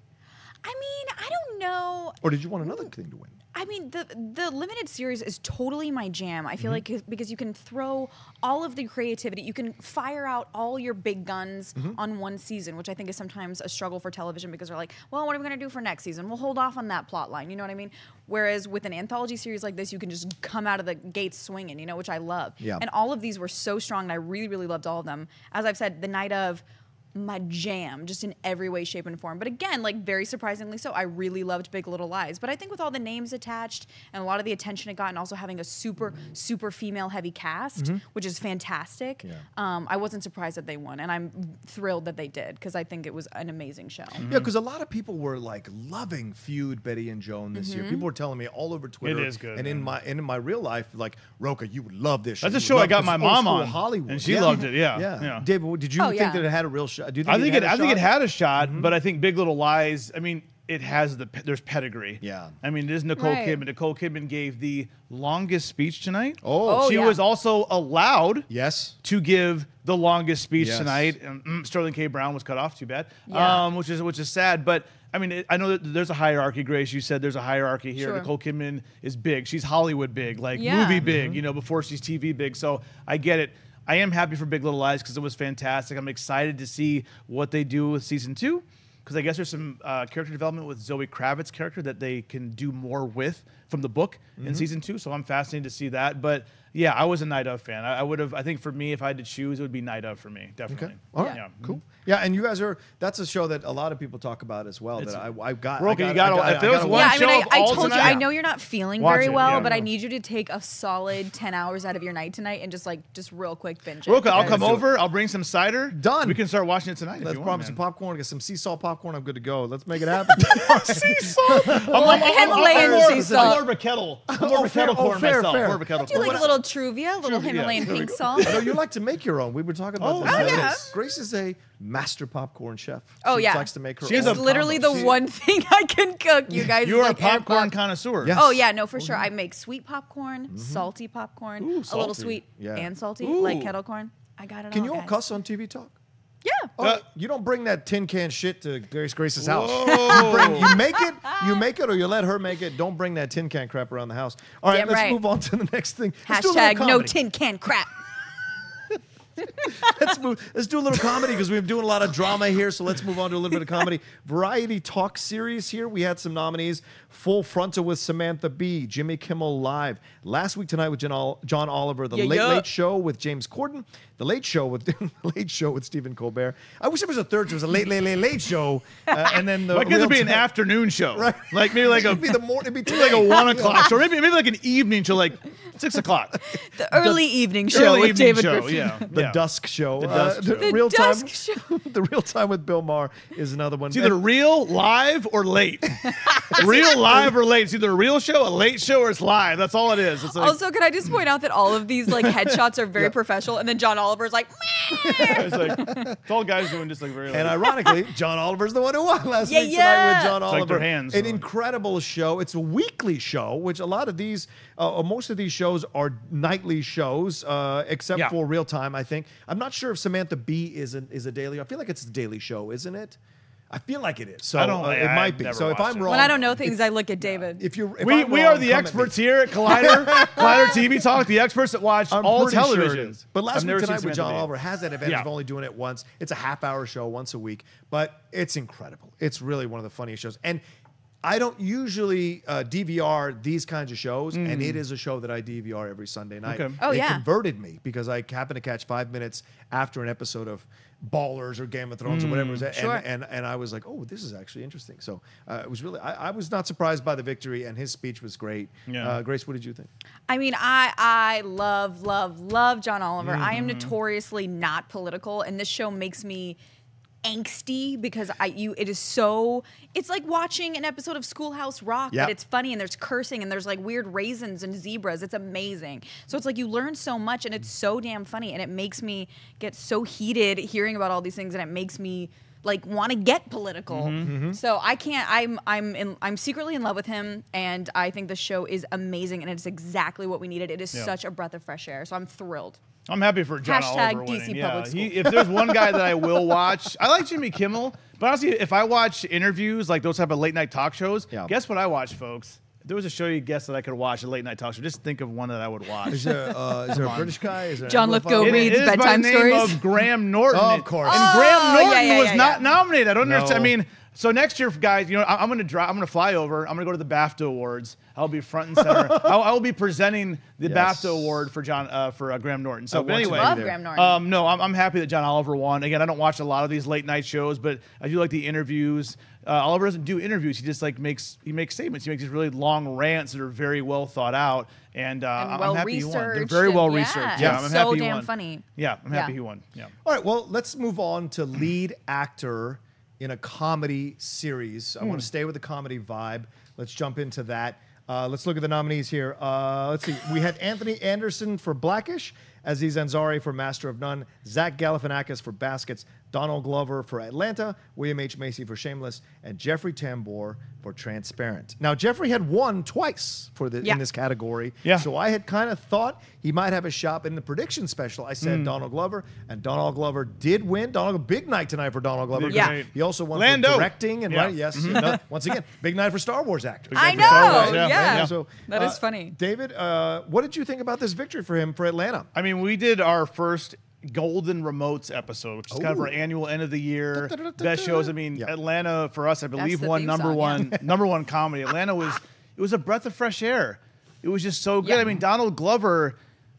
I mean, I don't know. Or did you want another thing to win? I mean, the limited series is totally my jam. I feel like because you can throw all of the creativity, you can fire out all your big guns on one season, which I think is sometimes a struggle for television because they're like, well, what are we going to do for next season? We'll hold off on that plot line. You know what I mean? Whereas with an anthology series like this, you can just come out of the gates swinging, which I love. Yeah. And all of these were so strong, and I really, really loved all of them. As I've said, The Night Of, my jam, just in every way, shape, and form. But again, like very surprisingly so, I really loved Big Little Lies. But I think with all the names attached and a lot of the attention it got, and also having a super, super female-heavy cast, which is fantastic, I wasn't surprised that they won. And I'm thrilled that they did, because I think it was an amazing show. Yeah, because a lot of people were like loving Feud, Betty and Joan this year. People were telling me all over Twitter. It is good. And in my real life, like, Rocha, you would love this show. That's a show I got my mom on. Hollywood. And she loved it, yeah. David, did you think that it had a real shot? I think it had a shot, but I think Big Little Lies, I mean, it has there's pedigree. Yeah. I mean, it is Nicole Kidman. Nicole Kidman gave the longest speech tonight. She yeah. was also allowed to give the longest speech tonight. And Sterling K. Brown was cut off. Too bad. Yeah. Which is sad. But I mean, I know that there's a hierarchy. Grace, you said there's a hierarchy here. Sure. Nicole Kidman is big. She's Hollywood big, like movie big. You know, before she's TV big. So I get it. I am happy for Big Little Lies because it was fantastic. I'm excited to see what they do with season 2. Because I guess there's some character development with Zoe Kravitz's character that they can do more with from the book in season 2. So I'm fascinated to see that. But yeah, I was a Night Of fan. I think for me, if I had to choose, it would be Night Of for me, definitely. Okay. All right. Yeah. Cool. Yeah, and you guys that's a show that a lot of people talk about as well. That I got. Rocha, you got. If there was one show of I all told tonight, you, I know you're not feeling very well, but I need you to take a solid 10 hours out of your night tonight and just real quick binge it. Rocha, I'll come over. I'll bring some cider. Done. We can start watching it tonight. Let's if you promise want, some popcorn. Get some sea salt popcorn. I'm good to go. Let's make it happen. Sea salt. Himalayan sea salt. I'm more of a kettle. I'm more of a kettle corn myself. More of a kettle Do corn. like a little Truvia, a little Himalayan pink salt. I know you like to make your own. We were talking about this. Oh, yeah. Grace is a master popcorn chef. Oh, She yeah. likes to make her It's own literally combos. the one thing I can cook. You guys, You're a popcorn connoisseur. Yes. Oh yeah, no, for sure. I make sweet popcorn, salty popcorn, a little salty. sweet Yeah. and salty, like kettle corn. I got it. Can all, you all guys. cuss on TV talk? Yeah. Oh, you don't bring that tin can shit to Grace's house. Whoa. You make it, or you let her make it. Don't bring that tin can crap around the house. All right, Damn let's right. move on to the next thing. Let's do a little Hashtag no comedy. tin can crap. Let's do a little comedy because we've been doing a lot of drama here. So let's move on to a little bit of comedy. Variety Talk Series here. We had some nominees. Full Frontal with Samantha Bee, Jimmy Kimmel Live. Last week tonight with John Oliver, The Late Late Show with James Corden, The Late Show with Stephen Colbert. I wish there was a third show. It was a late show, and then the. Why can't there be an afternoon show? Right. Like maybe like It'd be the morning. It'd be like a 1 o'clock show, or maybe like an evening show, like 6 o'clock. The early evening show with David Griffin. Yeah, The Dusk Show. The Dusk Show. The Real Dusk Time. Show. The Real Time with Bill Maher is another one. It's either real, live, or late. Real, live, or late. It's either a real show, a late show, or it's live. That's all it is. It's like, Also, can I just point out that all of these headshots are very professional, and then John Oliver's like, it's like it's all guys doing just like very. And ironically, John Oliver's the one who won last week tonight with John It's Oliver. like their hands. An incredible show. It's a weekly show, which a lot of these, most of these shows are nightly shows, except for Real Time, I think. I'm not sure if Samantha Bee is a daily. I feel like it's the Daily Show, isn't it? I feel like it is. So it might be. So if I'm wrong, when I don't know things, I look at David. if we are the experts here at Collider TV Talk, the experts that watch all television. Sure but last week tonight with John Bee. Oliver has that advantage of only doing it once. It's a half-hour show once a week, but it's incredible. It's really one of the funniest shows. And I don't usually DVR these kinds of shows, and it is a show that I DVR every Sunday night. Okay. Oh, it yeah. converted me because I happened to catch 5 minutes after an episode of Ballers or Game of Thrones or whatever it was, Sure. and I was like, oh, this is actually interesting. So it was really, I was not surprised by the victory, and his speech was great. Yeah. Grace, what did you think? I mean, I love John Oliver. I am notoriously not political, and this show makes me angsty because it's like watching an episode of Schoolhouse Rock, but it's funny and there's cursing and there's weird raisins and zebras. It's amazing. So it's you learn so much and it's so damn funny, and it makes me get so heated hearing about all these things, and it makes me want to get political. So I can't. I'm secretly in love with him, and I think the show is amazing, and it's exactly what we needed. It is such a breath of fresh air. So I'm thrilled. I'm happy for John Hashtag Oliver DC winning. Public School. If there's one guy that I will watch, I like Jimmy Kimmel, but honestly, if I watch interviews like those type of late night talk shows, guess what I watch, folks? If there was a show you guessed that I could watch, a late night talk show, just think of one that I would watch. Is there a British guy? Is there John Lithgow reads it is bedtime by stories. name of Graham Norton. Oh, of course. And Graham Norton was not yeah. nominated. I don't understand. I No. mean, so next year, guys, I'm gonna fly over. I'm gonna go to the BAFTA Awards. I'll be front and center. I will be presenting the BAFTA Award for Graham Norton. So, but anyway, Love Graham Norton. no, I'm happy that John Oliver won. Again, I don't watch a lot of these late night shows, but I do like the interviews. Oliver doesn't do interviews. He just makes statements. He makes these really long rants that are very well thought out, and I'm happy he won. They're very well researched. Yeah, I'm so happy he damn won. funny. Yeah, I'm happy he won. Yeah. All right, well, let's move on to lead actor in a comedy series. I want to stay with the comedy vibe. Let's jump into that. Let's look at the nominees here. Let's see. We had Anthony Anderson for Blackish, Aziz Ansari for Master of None, Zach Galifianakis for Baskets, Donald Glover for Atlanta, William H. Macy for Shameless, and Jeffrey Tambor for Transparent. Now, Jeffrey had won twice for in this category, so I had kind of thought he might have a shot in the prediction special. I said Donald Glover, and Donald Glover did win. Big night tonight for Donald Glover. He also won for directing and once again, big night for Star Wars actors. I know, So that is funny. David, what did you think about this victory for him for Atlanta? I mean, we did our first Golden Remotes episode, which is kind of our annual end of the year best shows. I mean, Atlanta for us, I believe, won number one comedy. Atlanta was a breath of fresh air. It was just so good. I mean, Donald Glover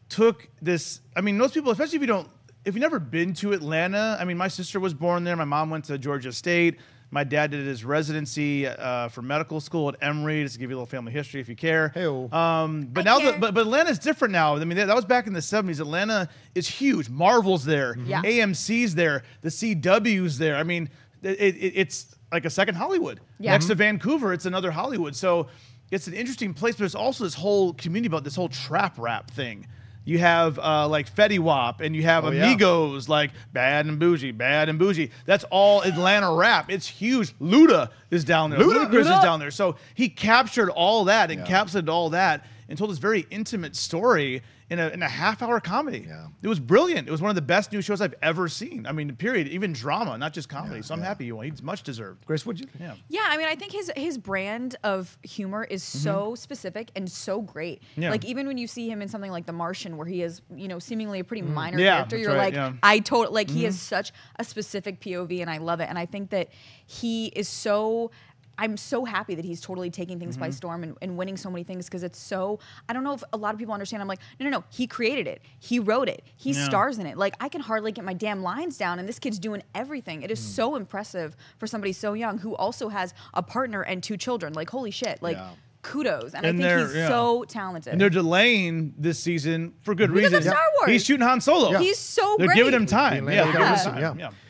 took this. I mean, most people, especially if you've never been to Atlanta. I mean, my sister was born there. My mom went to Georgia State. My dad did his residency for medical school at Emory, just to give you a little family history if you care. But Atlanta's different now. I mean, that was back in the 70s. Atlanta is huge. Marvel's there. AMC's there. The CW's there. I mean, it's like a second Hollywood. Next to Vancouver, it's another Hollywood. So it's an interesting place, but there's also this whole community about this whole trap rap thing. You have like Fetty Wap, and you have Amigos, like Bad and Bougie. That's all Atlanta rap. It's huge. Luda is down there. Ludacris is down there. So he captured all that, encapsulated all that, and told this very intimate story in a half-hour comedy. It was brilliant. It was one of the best new shows I've ever seen. I mean, period. Even drama, not just comedy. So I'm happy you won. He's much deserved. Grace, what'd you think? Yeah, I mean, I think his brand of humor is so specific and so great. Like, even when you see him in something like The Martian, where he is, seemingly a pretty minor character, you're like, he has such a specific POV, and I love it. And I think that he is so... I'm so happy that he's totally taking things by storm and winning so many things, because it's so, I don't know if a lot of people understand. I'm like, no, he created it. He wrote it. He stars in it. Like, I can hardly get my damn lines down, and this kid's doing everything. It is so impressive for somebody so young who also has a partner and 2 children. Like, holy shit. Like, kudos. And I think he's so talented. And they're delaying this season for good reason. Because of Star Wars. He's shooting Han Solo. He's so They're great. giving him time.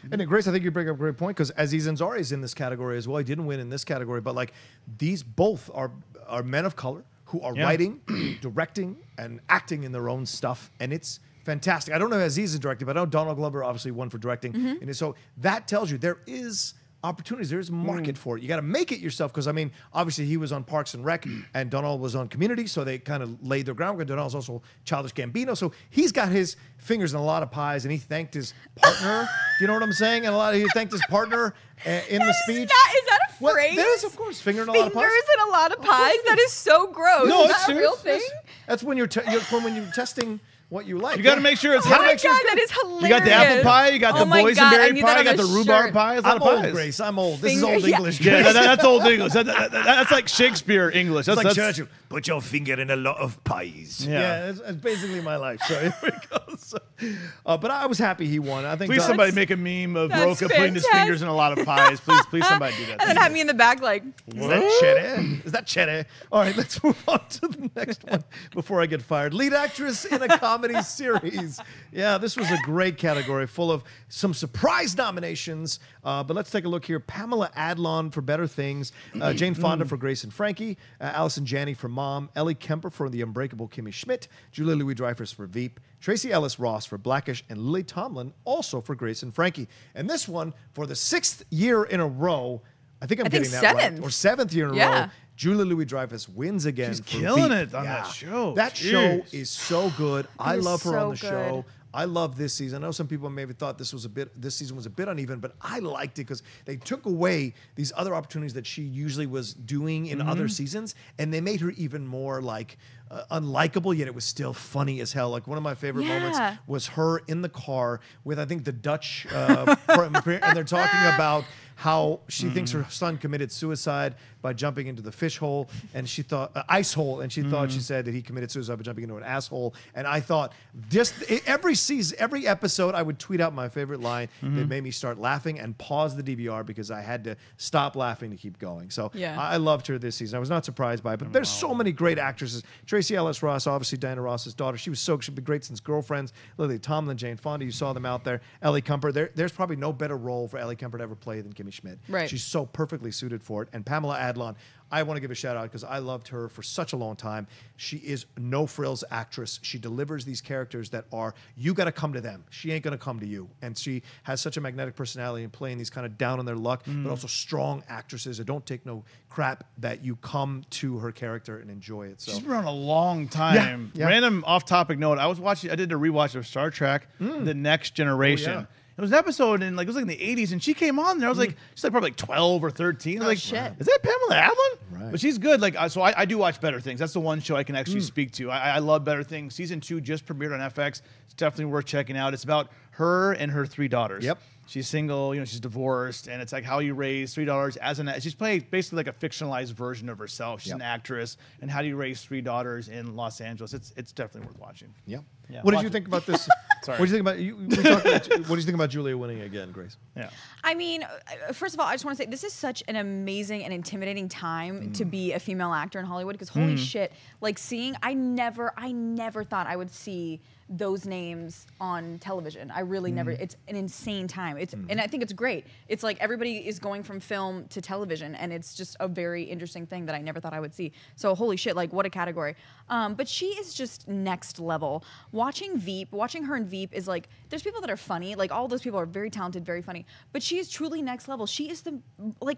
And Grace, I think you bring up a great point, because Aziz Ansari is in this category as well. He didn't win in this category, but like, these both are men of color who are writing, directing, and acting in their own stuff, and it's fantastic. I don't know if Aziz is directing, but I know Donald Glover obviously won for directing, and so that tells you there is opportunities. There's a market for it. You got to make it yourself, because I mean, obviously he was on Parks and Rec, and Donald was on Community, so they kind of laid their groundwork. Donald's also Childish Gambino, so he's got his fingers in a lot of pies, and he thanked his partner. Do you know what I'm saying? And he thanked his partner in the speech. Is that a phrase? There is, of course, finger in a lot of pies. Fingers in a lot of pies. That is so gross. No, is that a real thing? That's when you're testing what you like. You got to make sure it's. Oh my God, that is hilarious. You got the apple pie. You got the boysenberry pie. You got the rhubarb pie. I'm old, Grace. I'm old. This is old English. Yeah, that's old English. That's like Shakespeare English. That's like Churchill. Put your finger in a lot of pies. Yeah, it's basically my life. So here we go. So, but I was happy he won. I think. Please, somebody make a meme of Rocha putting his fingers in a lot of pies. Please, somebody do that. And then have me in the back like. Is that cheddar? Is that cheddar? All right, let's move on to the next one before I get fired. Lead actress in a comedy series. Yeah, this was a great category full of some surprise nominations. But let's take a look here. Pamela Adlon for Better Things, Jane Fonda for Grace and Frankie, Allison Janney for Mom, Ellie Kemper for The Unbreakable Kimmy Schmidt, Julia Louis-Dreyfus for Veep, Tracy Ellis Ross for Blackish, and Lily Tomlin also for Grace and Frankie. And this one, for the 6th year in a row, I think getting that right, or 7th year in a row, Julia Louis-Dreyfus wins again. She's killing it on that show. That show is so good. I love her on the show. I love this season. I know some people maybe thought this season was a bit uneven, but I liked it because they took away these other opportunities that she usually was doing in other seasons, and they made her even more like unlikable, yet it was still funny as hell. Like, one of my favorite moments was her in the car with, I think, the Dutch, and they're talking about how she thinks her son committed suicide by jumping into the fish hole, and she thought ice hole, and she thought she said that he committed suicide by jumping into an asshole. And I thought, just every season, every episode, I would tweet out my favorite line that made me start laughing and pause the DVR because I had to stop laughing to keep going. So I loved her this season. I was not surprised by it, but there's so many great actresses. Tracy Ellis Ross, obviously Diana Ross's daughter. She's been great since Girlfriends. Lily Tomlin, Jane Fonda, you saw them out there. Ellie Kemper. There's probably no better role for Ellie Kemper to ever play than Kimmy Kimmy Schmidt. Right. She's so perfectly suited for it. And Pamela Adlon, I want to give a shout out because I loved her for such a long time. She is no frills actress. She delivers these characters that are, you got to come to them. She ain't going to come to you. And she has such a magnetic personality in playing these kind of down on their luck, but also strong actresses that don't take no crap, that you come to her character and enjoy it. So she's been around a long time. Yeah. Random off-topic note, I did a rewatch of Star Trek, The Next Generation. Oh, yeah. It was an episode in it was in the 80s, and she came on there. I was like, she's probably 12 or 13. Oh, like, shit. Is that Pamela Adlon? Right. But she's good. So I do watch Better Things. That's the one show I can actually speak to. I love Better Things. Season 2 just premiered on FX. It's definitely worth checking out. It's about her and her 3 daughters. Yep. She's single, she's divorced, and it's like how you raise $3 as she's playing basically like a fictionalized version of herself. She's an actress, and how do you raise 3 daughters in Los Angeles? It's definitely worth watching. Yeah. Yeah, What did you think about this? Sorry. What do you think about what do you think about Julia winning again, Grace? Yeah. I mean, first of all, I just want to say this is such an amazing and intimidating time to be a female actor in Hollywood because holy shit, like I never thought I would see those names on television. I really never. It's an insane time. And I think it's great. It's like everybody is going from film to television, and it's just a very interesting thing that I never thought I would see. So holy shit, like what a category. But she is just next level. Watching her in Veep is like, there's people that are funny, like all those people are very talented, very funny, but she is truly next level. She is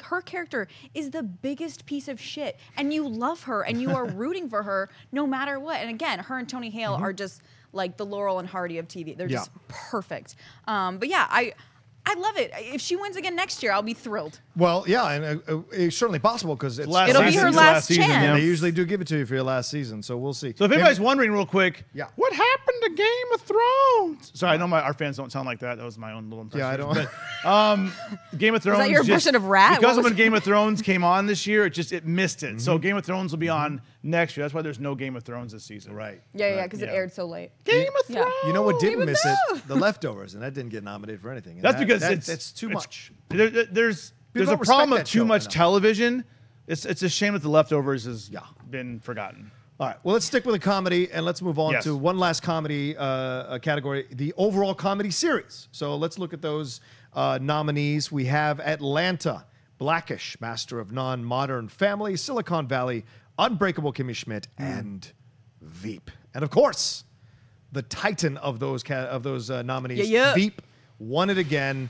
her character is the biggest piece of shit, and you love her, and you are rooting for her no matter what. And again, her and Tony Hale are just like the Laurel and Hardy of TV. They're just perfect. But yeah, I love it. If she wins again next year, I'll be thrilled. Well, yeah, and it's certainly possible because it'll be her last chance. Yeah. They usually do give it to you for your last season, so we'll see. So if anybody's wondering real quick, what happened to Game of Thrones? Sorry, I know our fans don't sound like that. That was my own little impression. Yeah, I don't. But, Game of Thrones. Was that your impression of Rat? Because when Game of Thrones came on this year, it missed it. So Game of Thrones will be on next year. That's why there's no Game of Thrones this season. Right. Yeah, because it aired so late. Game of Thrones. You know what didn't miss it? The Leftovers, and that didn't get nominated for anything. And That's because it's too much. There's a problem with too much television. It's a shame that The Leftovers has been forgotten. All right. Well, let's stick with a comedy, and let's move on to one last comedy category, the overall comedy series. So let's look at those nominees. We have Atlanta, Blackish, Master of None, Modern Family, Silicon Valley, Unbreakable Kimmy Schmidt, and Veep. And of course, the titan of those nominees, Veep, won it again.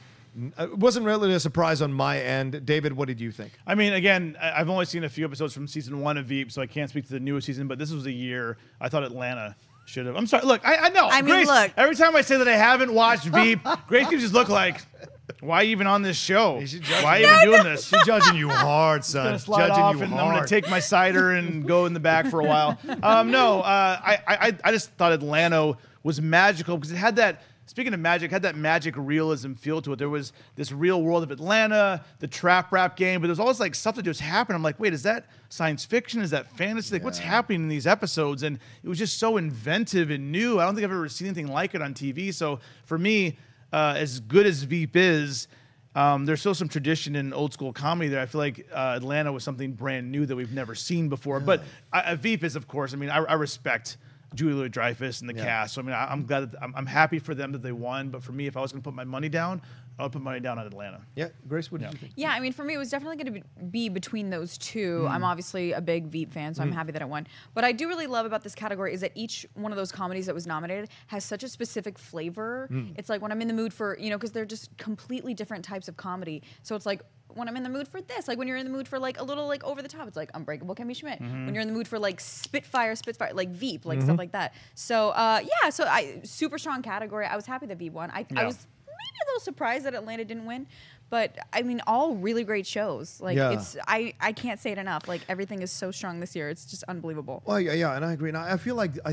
It wasn't really a surprise on my end. David, what did you think? I mean, again, I've only seen a few episodes from season 1 of Veep, so I can't speak to the newest season, but this was a year I thought Atlanta should have. I'm sorry. Look, I know. I mean, Grace, look. every time I say that I haven't watched Veep, Grace can just look like, why are you even on this show? Why are you even doing this? She's judging you hard, son. I'm going to slide off, and I'm going to take my cider and go in the back for a while. I just thought Atlanta was magical because it had that, speaking of magic, had that magic realism feel to it. There was this real world of Atlanta, the trap rap game, but there's always like stuff that just happened. I'm like, wait, is that science fiction? Is that fantasy? Like, what's happening in these episodes? And it was just so inventive and new. I don't think I've ever seen anything like it on TV. So for me, as good as Veep is, there's still some tradition in old school comedy there. I feel like Atlanta was something brand new that we've never seen before. But Veep is, of course, I mean, I respect Julia Louis-Dreyfus and the cast. So I mean, I'm glad that I'm happy for them that they won. But for me, if I was going to put my money down, I would put money down on Atlanta. Yeah, Grace, what did you think? Yeah, I mean, for me, it was definitely going to be between those two. I'm obviously a big Veep fan, so I'm happy that it won. What I do really love about this category is that each one of those comedies that was nominated has such a specific flavor. It's like when I'm in the mood for, because they're just completely different types of comedy. So it's like, when I'm in the mood for this, like when you're in the mood for like a little like over the top, it's like Unbreakable Kimmy Schmidt. When you're in the mood for like Spitfire, like Veep, like stuff like that. So so super strong category. I was happy that Veep won. I was maybe a little surprised that Atlanta didn't win, but I mean, all really great shows. Like I can't say it enough. Like everything is so strong this year. It's just unbelievable. Well, yeah, and I agree. And I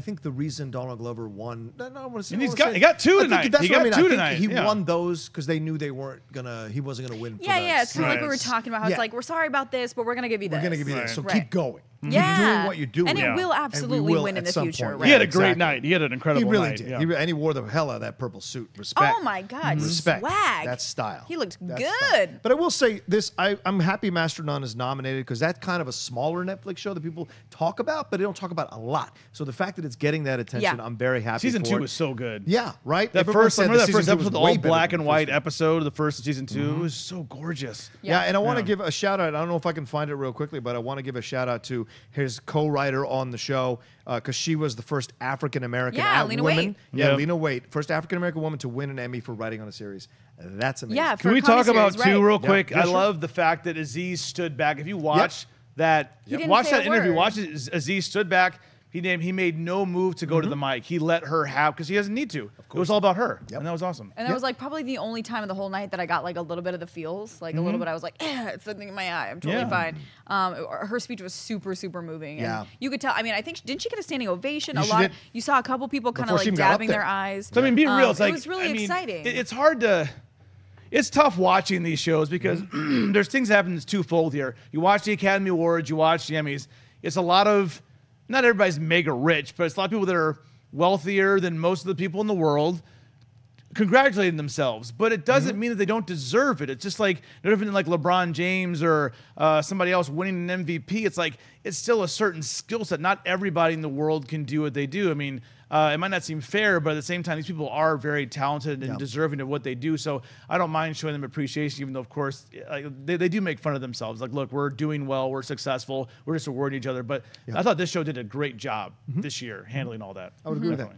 think the reason Donald Glover won, I don't want to say, he got two tonight. That's what I mean. Two tonight. He won those because they knew he wasn't gonna win. Yeah, it's kind of like we were talking about how it's like, we're sorry about this, but we're gonna give you this. We're gonna give you this. So keep going. Keep doing what you're doing. And it will absolutely win in the future. Right? He had a great night. He had an incredible night. He really did. And he wore the hell out of that purple suit. Respect. Oh my God. Respect. Swag. That's style. He looked good. Style. But I will say this, I'm happy Master None is nominated because that's kind of a smaller Netflix show that people talk about, but they don't talk about a lot. So the fact that it's getting that attention, I'm very happy Season for 2 was was so good. Yeah, right? That first episode, the all black and white episode, the first of season 2, was so gorgeous. Yeah, and I want to give a shout out. I don't know if I can find it real quickly, but I want to give a shout out to his co-writer on the show because she was the first African American Lena woman. Waithe. Yeah, Lena Waithe, first African American woman to win an Emmy for writing on a series. That's amazing. Yeah, can we talk about too real quick? Yeah, I love the fact that Aziz stood back. If you watch that, watch that interview. Watch it. Aziz stood back. He made no move to go to the mic. He let her have because he doesn't need to. It was all about her, and that was awesome. And that was like probably the only time of the whole night that I got like a little bit of the feels, like a little bit. I was like, it's something in my eye. I'm totally fine. Her speech was super, super moving. And you could tell. I mean, I think didn't she get a standing ovation? You saw a couple people kind of like dabbing their eyes. So I mean, be real. It's like it was really exciting. It's hard to. It's tough watching these shows because there's things that happen that's twofold here. You watch the Academy Awards, you watch the Emmys. It's a lot of, not everybody's mega rich, but it's a lot of people that are wealthier than most of the people in the world congratulating themselves. But it doesn't mean that they don't deserve it. It's just like, no different than like LeBron James or somebody else winning an MVP. It's like, it's still a certain skill set. Not everybody in the world can do what they do. I mean, it might not seem fair, but at the same time, these people are very talented and deserving of what they do. So I don't mind showing them appreciation, even though, of course, they do make fun of themselves. Like, look, we're doing well, we're successful, we're just rewarding each other. But I thought this show did a great job this year handling all that. I would agree with that. All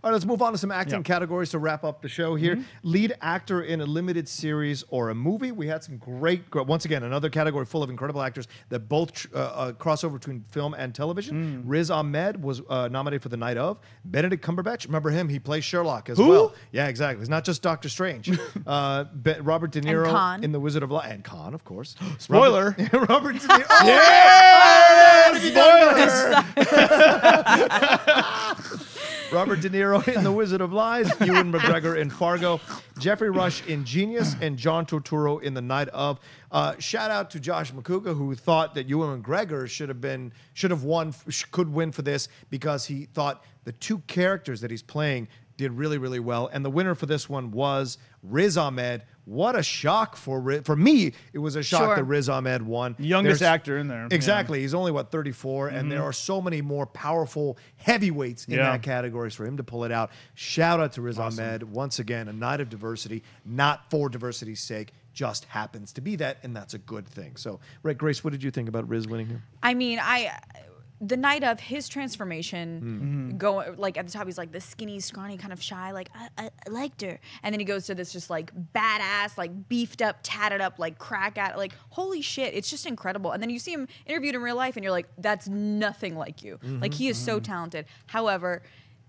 right, let's move on to some acting categories to wrap up the show here. Lead actor in a limited series or a movie. We had some great, once again, another category full of incredible actors that both cross over between film and television. Riz Ahmed was nominated for The Night Of. Benedict Cumberbatch, remember him? He plays Sherlock as well. Yeah, exactly. It's not just Doctor Strange. Robert De Niro in The Wizard of Oz. And Khan, of course. Spoiler. Robert De Niro. Oh, yeah! Spoiler! Robert De Niro in The Wizard of Lies, Ewan McGregor in Fargo, Jeffrey Rush in Genius, and John Turturro in The Night Of. Shout out to Josh McCouga, who thought that Ewan McGregor could win for this because he thought the two characters that he's playing did really, really well. And the winner for this one was Riz Ahmed. What a shock for me. It was a shock that Riz Ahmed won. Youngest actor in there. Exactly. He's only, 34? And there are so many more powerful heavyweights in that category for him to pull it out. Shout out to Riz Ahmed. Once again, a night of diversity, not for diversity's sake. Just happens to be that, and that's a good thing. So, right, Grace, what did you think about Riz winning here? I mean, the night of his transformation, go like at the top, he's like the skinny, scrawny, kind of shy, like I liked her, and then he goes to this just like badass, like beefed up, tatted up, like crack at, like holy shit, it's just incredible. And then you see him interviewed in real life, and you're like, that's nothing like you. Like he is so talented. However,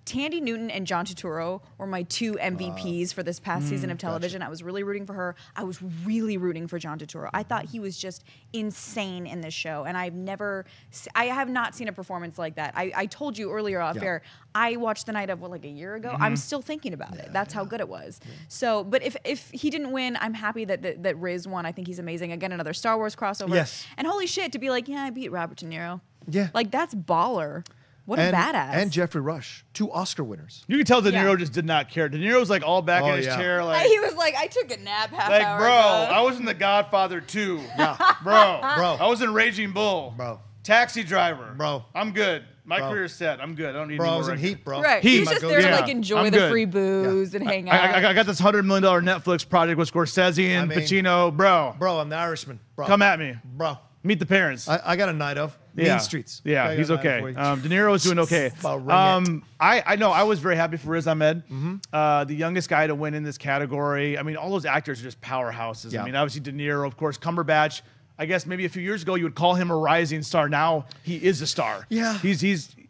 Tandy Newton and John Turturro were my two MVPs for this past season of television. I was really rooting for her. I was really rooting for John Turturro. I thought he was just insane in this show, and I have not seen a performance like that. I told you earlier off air, I watched The Night of like a year ago. I'm still thinking about it. That's how good it was. So, but if he didn't win, I'm happy that Riz won. I think he's amazing. Again, another Star Wars crossover. Yes. And holy shit, to be like, yeah, I beat Robert De Niro. Yeah. Like that's baller. What a badass. And Jeffrey Rush, 2 Oscar winners. You can tell De Niro just did not care. De Niro's like all back in his chair. Like, he was like, I took a nap half hour bro, ago. I was in The Godfather 2. Bro. I was in Raging Bull. Bro. Taxi Driver. Bro. I'm good. My career's set. I'm good. I don't need any more. I was in Heat, bro. Right. Heat. He was just there to like enjoy the free booze and hang out. I got this $100 million Netflix project with Scorsese and Pacino. Bro. Bro, I'm the Irishman. Bro. Come at me. Bro. Meet the parents. I got a Night Of. Mean Streets. Yeah, he's okay. De Niro is doing okay. I know I was very happy for Riz Ahmed, the youngest guy to win in this category. I mean, all those actors are just powerhouses. Yeah. I mean, obviously De Niro, of course, Cumberbatch. I guess maybe a few years ago you would call him a rising star. Now he is a star. Yeah.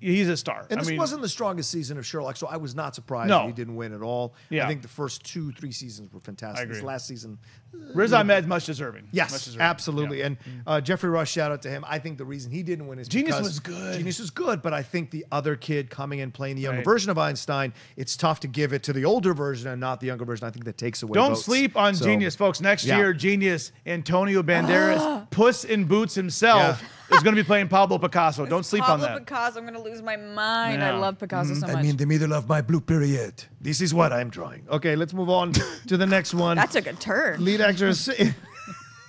He's a star. And this wasn't the strongest season of Sherlock, so I was not surprised that he didn't win at all. Yeah. I think the first 2-3 seasons were fantastic. I agree. This last season, Riz Ahmed's much deserving. Yes, much deserving. Absolutely. Yeah. And Jeffrey Rush, shout out to him. I think the reason he didn't win is Genius because was good. Genius was good, but I think the other kid coming in playing the younger version of Einstein, it's tough to give it to the older version and not the younger version. I think that takes away Don't votes. sleep on Genius, folks. Next year, Genius, Antonio Banderas, Puss in Boots himself. is going to be playing Pablo Picasso. Don't sleep on that. Pablo Picasso, I'm going to lose my mind. I love Picasso so much. I'm in the middle of my blue period. This is what I'm drawing. Okay, let's move on to the next one. That took a turn. Lead actress.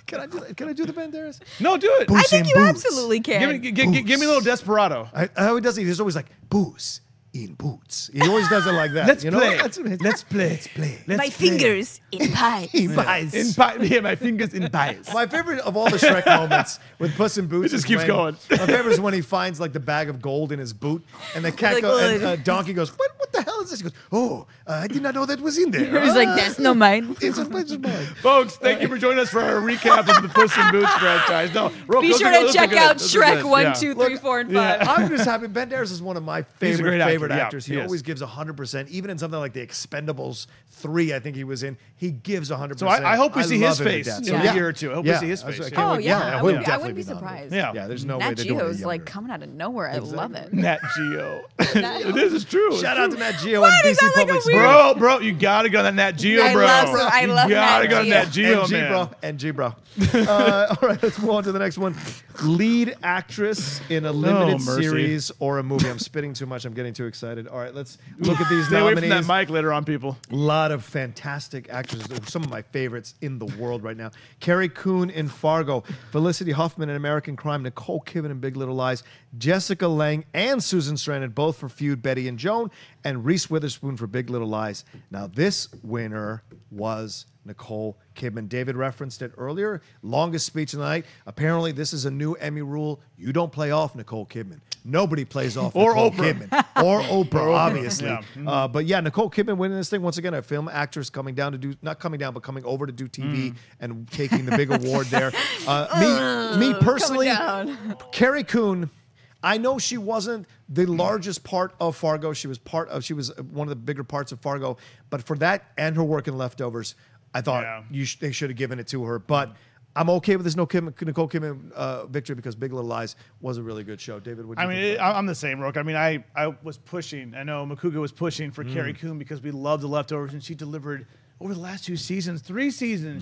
Can I do the Banderas? No, do it. I think you absolutely can. Give me a little Desperado. How he does it? He's always like, booze in boots. He always does it like that. Let's play. Let's play. My fingers in pies. In pies. Yeah, my fingers in pies. My favorite of all the Shrek moments with Puss in Boots. It just keeps going. My favorite is when he finds like the bag of gold in his boot, and the cat and Donkey goes, "What the hell is this?" He goes, "Oh, I did not know that was in there." He's like, "That's not mine." It's mine. Folks, thank you for joining us for our recap of the Puss in Boots franchise. No, be sure to check out Shrek 1, 2, 3, 4, and 5. I'm just happy. Banderas is one of my favorite actors. He always gives 100%. Even in something like The Expendables 3, I think he was in, he gives 100%. So I hope we see his face in a year or two. I hope we see his face. Oh, yeah. I wouldn't be surprised. Yeah, there's no way Nat they're doing it Geo's younger. like coming out of nowhere. I love it. Nat Geo. It is true. Shout out to Nat Geo and DC Public Sports. Bro, you gotta go to Nat Geo, bro. I love you gotta go to Nat Nat Geo, man. NG, bro. All right, let's move on to the next one. Lead actress in a limited series or a movie. I'm spitting too much. I'm getting too excited. All right, let's look at these Stay away from nominees. that mic later on, people. A lot of fantastic actresses. Some of my favorites in the world right now. Carrie Coon in Fargo, Felicity Huffman in American Crime, Nicole Kidman in Big Little Lies, Jessica Lange and Susan Sarandon both for Feud, Betty and Joan, and Reese Witherspoon for Big Little Lies. Now this winner was Nicole Kidman. David referenced it earlier. Longest speech of the night. Apparently, this is a new Emmy rule. You don't play off Nicole Kidman. Nobody plays off Nicole Kidman. Or Oprah, obviously. Yeah. But yeah, Nicole Kidman winning this thing. Once again, a film actress coming down to do, not coming down, but coming over to do TV and taking the big award there. Me personally, Carrie Coon, I know she wasn't the largest part of Fargo. She was one of the bigger parts of Fargo. But for that and her work in Leftovers, I thought they should have given it to her. But I'm okay with this Nicole Kidman victory because Big Little Lies was a really good show. David, what do you think? I'm the same, Rocha. I mean, I was pushing. I know Makuga was pushing for Carrie Coon because we love The Leftovers, and she delivered over the last 3 seasons.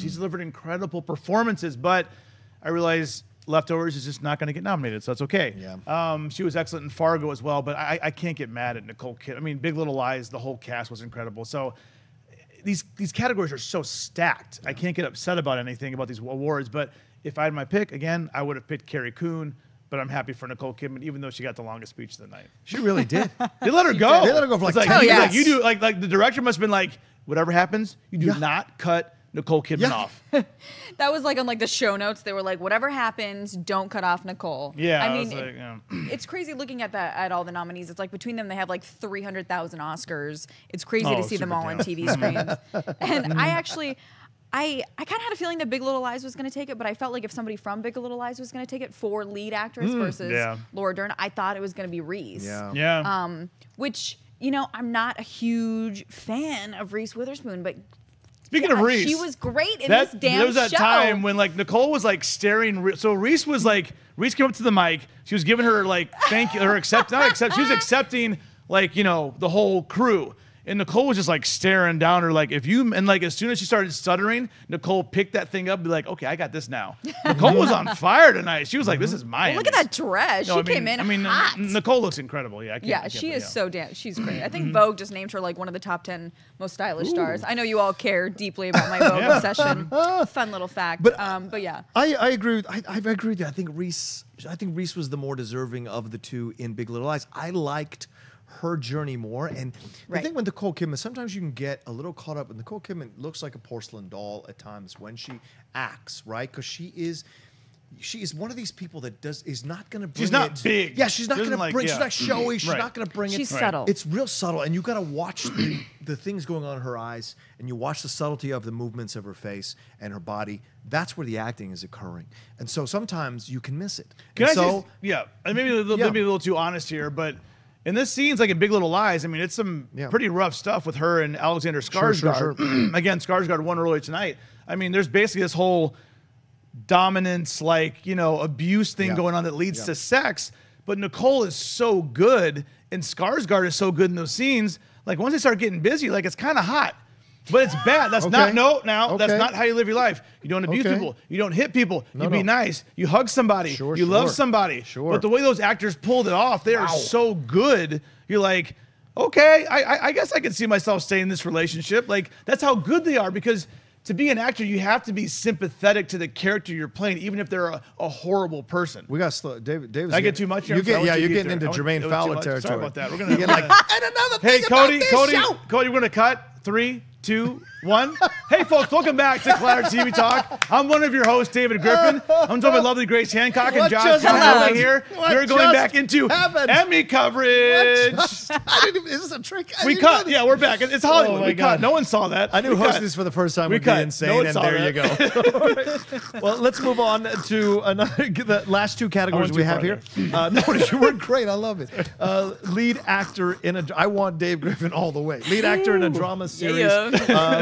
She's delivered incredible performances. But I realized Leftovers is just not going to get nominated, so that's okay. Yeah. She was excellent in Fargo as well, but I can't get mad at Nicole Kidman. I mean, Big Little Lies, the whole cast was incredible. So these categories are so stacked. I can't get upset about anything about these awards, but if I had my pick, again, I would have picked Carrie Coon, but I'm happy for Nicole Kidman, even though she got the longest speech of the night. She really did. They let her go. They let her go for like 10 years. years. Like, you do, like the director must have been like, whatever happens, you do not cut Nicole Kidman off. That was like on like the show notes. They were like, whatever happens, don't cut off Nicole. Yeah. I mean, it's crazy looking at all the nominees. It's like between them, they have like 300,000 Oscars. It's crazy to see them all on TV screens. And I kind of had a feeling that Big Little Lies was going to take it, but I felt like if somebody from Big Little Lies was going to take it for lead actress versus Laura Dern, I thought it was going to be Reese. Yeah. Which, you know, I'm not a huge fan of Reese Witherspoon, but speaking of Reese, she was great in this damn show. There was that time when like Nicole was like staring. So Reese came up to the mic. She was giving her like she was accepting like, you know, the whole crew. And Nicole was just like staring down her like, as soon as she started stuttering, Nicole picked that thing up and be like, okay, I got this now. Nicole was on fire tonight. She was like, this is my look at that dress. She came in hot. Nicole looks incredible. Yeah, she is so damn, she's great. I think Vogue just named her like one of the top 10 most stylish stars. I know you all care deeply about my Vogue obsession. Fun little fact. But yeah. I agree. I agree with you. I think Reese was the more deserving of the two in Big Little Lies. I liked her journey more. And the thing with Nicole Kidman, sometimes you can get a little caught up. And Nicole Kidman looks like a porcelain doll at times when she acts, right? Because she is one of these people that is not going to bring it. She's not big. Yeah, she's not going to bring. She's not showy. She's not going to bring it. She's subtle. It's real subtle, and you got to watch the things going on in her eyes, and you watch the subtlety of the movements of her face and her body. That's where the acting is occurring, and so sometimes you can miss it. And maybe a little too honest here, but in this scene's like in Big Little Lies, I mean, it's some pretty rough stuff with her and Alexander Skarsgård. Sure. Again, Skarsgård won earlier tonight. I mean, there's basically this whole dominance, like, you know, abuse thing going on that leads to sex. But Nicole is so good, and Skarsgård is so good in those scenes. Like, once they start getting busy, like, it's kind of hot. But it's bad. That's Okay. That's not how you live your life. You don't abuse people. You don't hit people. You be nice. You hug somebody. You love somebody. But the way those actors pulled it off, they are so good. You're like, okay, I guess I can see myself staying in this relationship. Like, that's how good they are, because to be an actor, you have to be sympathetic to the character you're playing, even if they're a horrible person. We got slow. David's I get too much here? You're getting into Jermaine Fowler territory. Sorry about that. We're going to get like, and another thing Cody, about this show. Cody, we're going to cut. 3, 2, 1. Hey, folks, welcome back to Clatter TV Talk. I'm one of your hosts, David Griffin. I'm joined by lovely Grace Hancock and Josh Conley here. We're going back into Emmy coverage. Is this a trick? We cut. Yeah, we're back. It's Hollywood. We cut. No one saw that. I knew hosting this for the first time would be insane, and there you go. Well, let's move on to the last two categories we have here. No, you were great. I love it. Lead actor in a. I want Dave Griffin all the way. Lead actor in a drama series.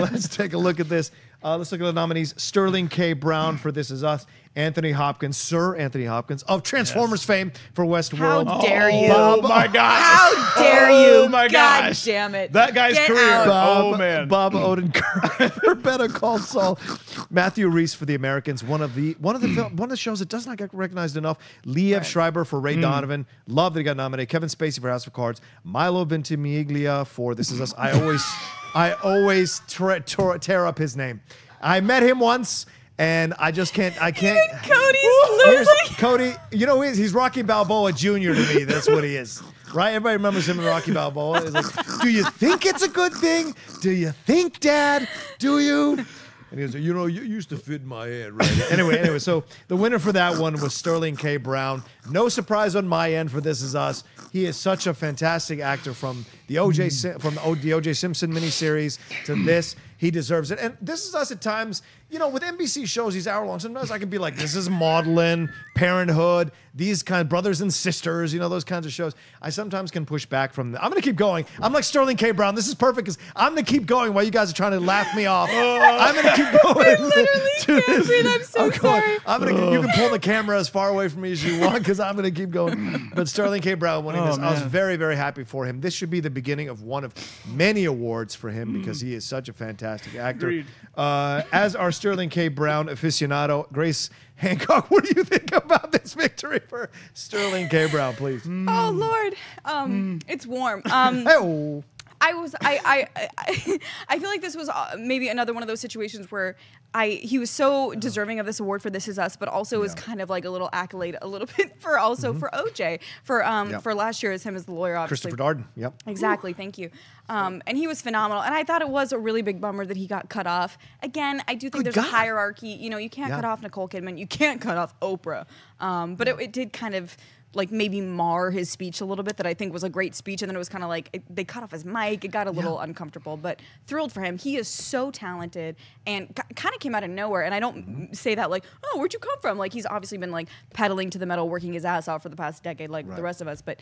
Let's take a look at this. Let's look at the nominees. Sterling K. Brown for This Is Us. Anthony Hopkins, Sir Anthony Hopkins of Transformers fame for Westworld. How dare you? Oh my gosh. How dare you? Oh my gosh. God damn it. That guy's career. Man. Bob Odenkirk for Better Call Saul. Matthew Reese for The Americans. One of the shows that does not get recognized enough. Liev Schreiber for Ray Donovan. Love that he got nominated. Kevin Spacey for House of Cards. Milo Ventimiglia for This Is Us. I always tear up his name. I met him once. And I just can't. Cody's losing. Cody, you know he's Rocky Balboa Jr. to me. That's what he is, right? Everybody remembers him in Rocky Balboa. It's like, do you think it's a good thing? Do you think, Dad? Do you? And he was like, you used to fit in my head, right? Anyway, so the winner for that one was Sterling K. Brown. No surprise on my end for This Is Us. He is such a fantastic actor from the O.J. Simpson miniseries to this. He deserves it. And This Is Us at times, with NBC shows, these hour-long, sometimes I can be like, this is Maudlin, Parenthood, these kind of Brothers and Sisters, those kinds of shows. I sometimes can push back from them. I'm going to keep going. I'm like Sterling K. Brown. This is perfect because I'm going to keep going while you guys are trying to laugh me off. I'm going to keep going. I literally can't breathe. I'm so sorry. You can pull the camera as far away from me as you want because I'm going to keep going. But Sterling K. Brown winning this. Man. I was very, very happy for him. This should be the beginning of one of many awards for him because he is such a fantastic actor. As our Sterling K. Brown aficionado, Grace Hancock, what do you think about this victory for Sterling K. Brown, please? Oh Lord, it's warm. I feel like this was maybe another one of those situations where he was so deserving of this award for This Is Us, but also was kind of like a little accolade a little bit for for OJ for last year as him as the lawyer, obviously. Christopher Darden. Yep. Exactly. Thank you. And he was phenomenal. And I thought it was a really big bummer that he got cut off. Again, I do think there's a hierarchy. You can't cut off Nicole Kidman. You can't cut off Oprah. But it did kind of like maybe mar his speech a little bit that I think was a great speech, and then it was kind of like they cut off his mic. It got a little uncomfortable, but thrilled for him. He is so talented and kind of came out of nowhere. And I don't say that like, oh, where'd you come from? Like he's obviously been like pedaling to the metal, working his ass off for the past decade, like the rest of us. But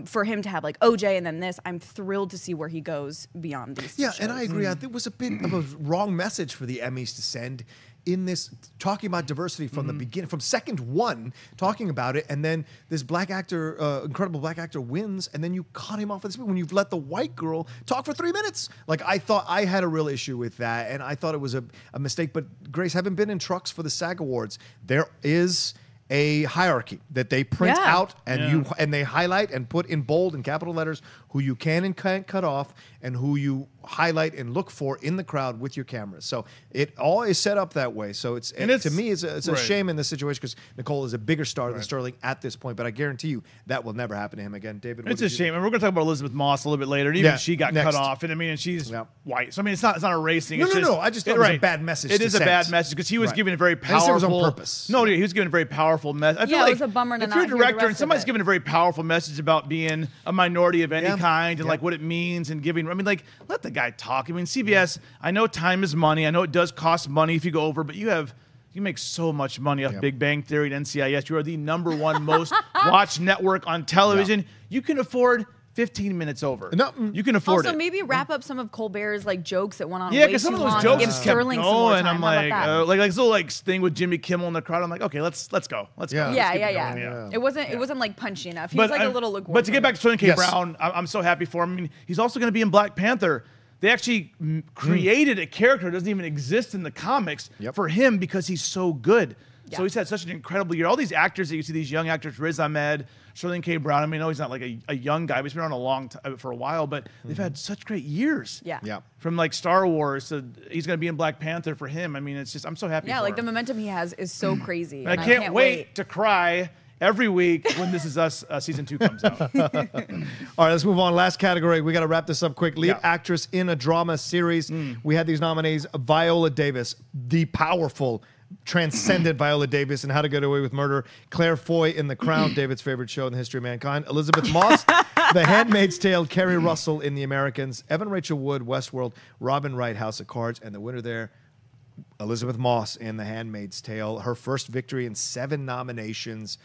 for him to have like OJ and then this, I'm thrilled to see where he goes beyond these. Yeah, and I agree. I think it was a bit of a wrong message for the Emmys to send in this, talking about diversity from the beginning, from second one, talking about it, and then this black actor, incredible black actor wins, and then you cut him off of this when you've let the white girl talk for 3 minutes. Like, I thought I had a real issue with that, and I thought it was a mistake. But Grace, having been in trucks for the SAG Awards, there is a hierarchy that they print out and they highlight and put in bold and capital letters who you can and can't cut off and who you highlight and look for in the crowd with your cameras. So it all is set up that way. So it's to me, it's a shame in this situation because Nicole is a bigger star than Sterling at this point. But I guarantee you that will never happen to him again. David, it's a shame. And we're going to talk about Elizabeth Moss a little bit later. And even she got cut off. And I mean, and she's white. So I mean, it's not a racing. No. I just thought it was a bad message. It is a bad message because he was giving a very powerful. It was on purpose. No, he was giving a very powerful message. I feel like it was a bummer to if you're a director and somebody's giving a very powerful message about being a minority of any kind and like what it means and giving. I mean, like let the guy talk. I mean, CBS. I know time is money. I know it does cost money if you go over, but you make so much money off Big Bang Theory and NCIS. You are the #1 most watched network on television. You can afford 15 minutes over. No, you can afford it. Also, maybe wrap up some of Colbert's like jokes that went on. Yeah, because some of those jokes give Sterling some more time. I'm like, like this little like thing with Jimmy Kimmel in the crowd. I'm like, okay, let's go. Let's go. Yeah. It wasn't like punchy enough. He was like a little lukewarm. But to get back to Sterling K. Brown, I'm so happy for him. I mean, he's also going to be in Black Panther. they actually created a character that doesn't even exist in the comics for him because he's so good. Yeah. So he's had such an incredible year. All these actors that you see, these young actors, Riz Ahmed, Sterling K. Brown. I mean, I know he's not like a young guy, but he's been on a long time for a while. But they've had such great years. Yeah. From like Star Wars to he's going to be in Black Panther for him. I mean, it's just I'm so happy. Yeah, like him. the momentum he has is so crazy. And I can't wait to cry every week when This Is Us season 2 comes out. All right, let's move on. Last category. We got to wrap this up quick. Lead actress in a drama series. We had these nominees: Viola Davis, the powerful, transcendent Viola Davis in How to Get Away with Murder; Claire Foy in The Crown, David's favorite show in the history of mankind; Elizabeth Moss, The Handmaid's Tale; Kerry Russell in The Americans; Evan Rachel Wood, Westworld; Robin Wright, House of Cards; and the winner there, Elizabeth Moss in The Handmaid's Tale. Her first victory in 7 nominations.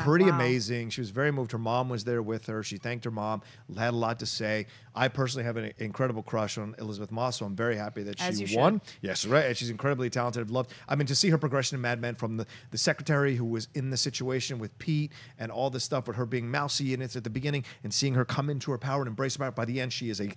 Pretty amazing. She was very moved. Her mom was there with her. She thanked her mom, had a lot to say. I personally have an incredible crush on Elizabeth Moss, so I'm very happy that she won. Yes, right. She's incredibly talented. I've loved, I mean, to see her progression in Mad Men from the secretary who was in the situation with Pete and all this stuff with her being mousy and it's at the beginning and seeing her come into her power and embrace her power. By the end, she is a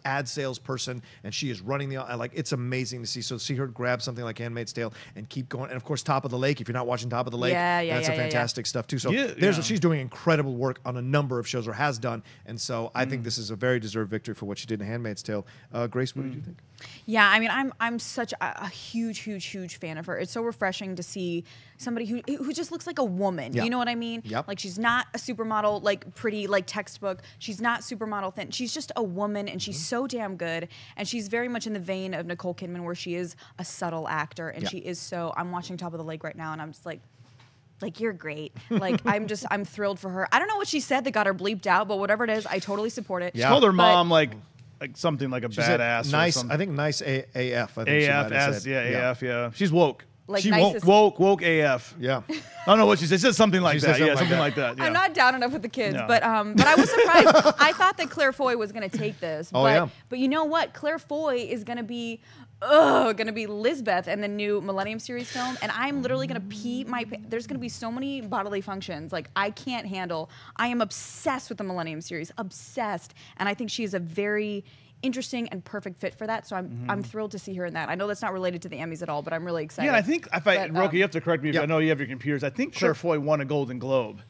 ad sales person, and she is running it's amazing to see. So see her grab something like Handmaid's Tale and keep going. And of course, Top of the Lake. If you're not watching Top of the Lake, that's fantastic stuff too. So she's doing incredible work on a number of shows, or has done. And so I think this is a very deserved victory for what she did in Handmaid's Tale. Grace, what did you think? Yeah, I mean, I'm such a huge fan of her. It's so refreshing to see somebody who just looks like a woman. You know what I mean? Like, she's not a supermodel, like pretty, like textbook. She's not supermodel thin. She's just a woman, and she's so damn good. And she's very much in the vein of Nicole Kidman, where she is a subtle actor, and she is so. I'm watching Top of the Lake right now, and I'm just like, you're great. Like, I'm thrilled for her. I don't know what she said that got her bleeped out, but whatever it is, I totally support it. She called her mom like something like a badass. Nice. I think nice AF. I think AF. AF. Yeah. She's woke. Like, she nicest. woke AF. Yeah. I don't know what she said. She said something like that. Yeah, something like that. Yeah. I'm not down enough with the kids, but I was surprised. I thought that Claire Foy was going to take this. But you know what? Claire Foy is going to be Lisbeth in the new Millennium series film, and I'm literally gonna pee my. There's gonna be so many bodily functions like I can't handle. I am obsessed with the Millennium series, obsessed, and I think she is a very interesting and perfect fit for that. So I'm thrilled to see her in that. I know that's not related to the Emmys at all, but I'm really excited. Yeah, I think Rocha, you have to correct me if I know you have your computers. I think Claire Foy won a Golden Globe.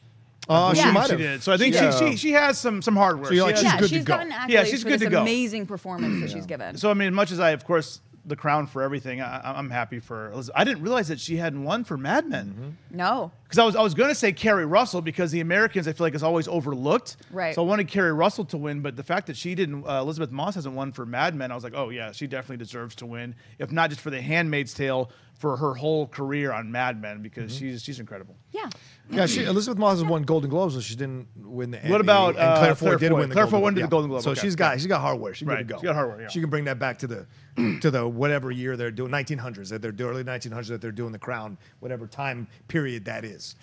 She might have. Did. So I think she has some hard work. So she's got an accolade for this amazing performance that she's given. So I mean, much as I, of course, the crown for everything, I'm happy for Elizabeth. I didn't realize that she hadn't won for Mad Men. No. Because I was going to say Kerry Russell, because The Americans, I feel like, is always overlooked. Right. So I wanted Kerry Russell to win, but the fact that she didn't, Elizabeth Moss hasn't won for Mad Men, I was like, oh yeah, she definitely deserves to win. If not just for The Handmaid's Tale, for her whole career on Mad Men, because she's incredible. Yeah. Yeah, Elizabeth Moss has won Golden Globes, but she didn't win the Emmy. What about and Claire Foy did win the Claire Foy won the Golden Globe. So she's got hardware. She's good to go. She got hardware. Yeah. She can bring that back to the whatever year they're doing, 1900s that they're doing, early 1900s that they're doing the Crown, whatever time period that is.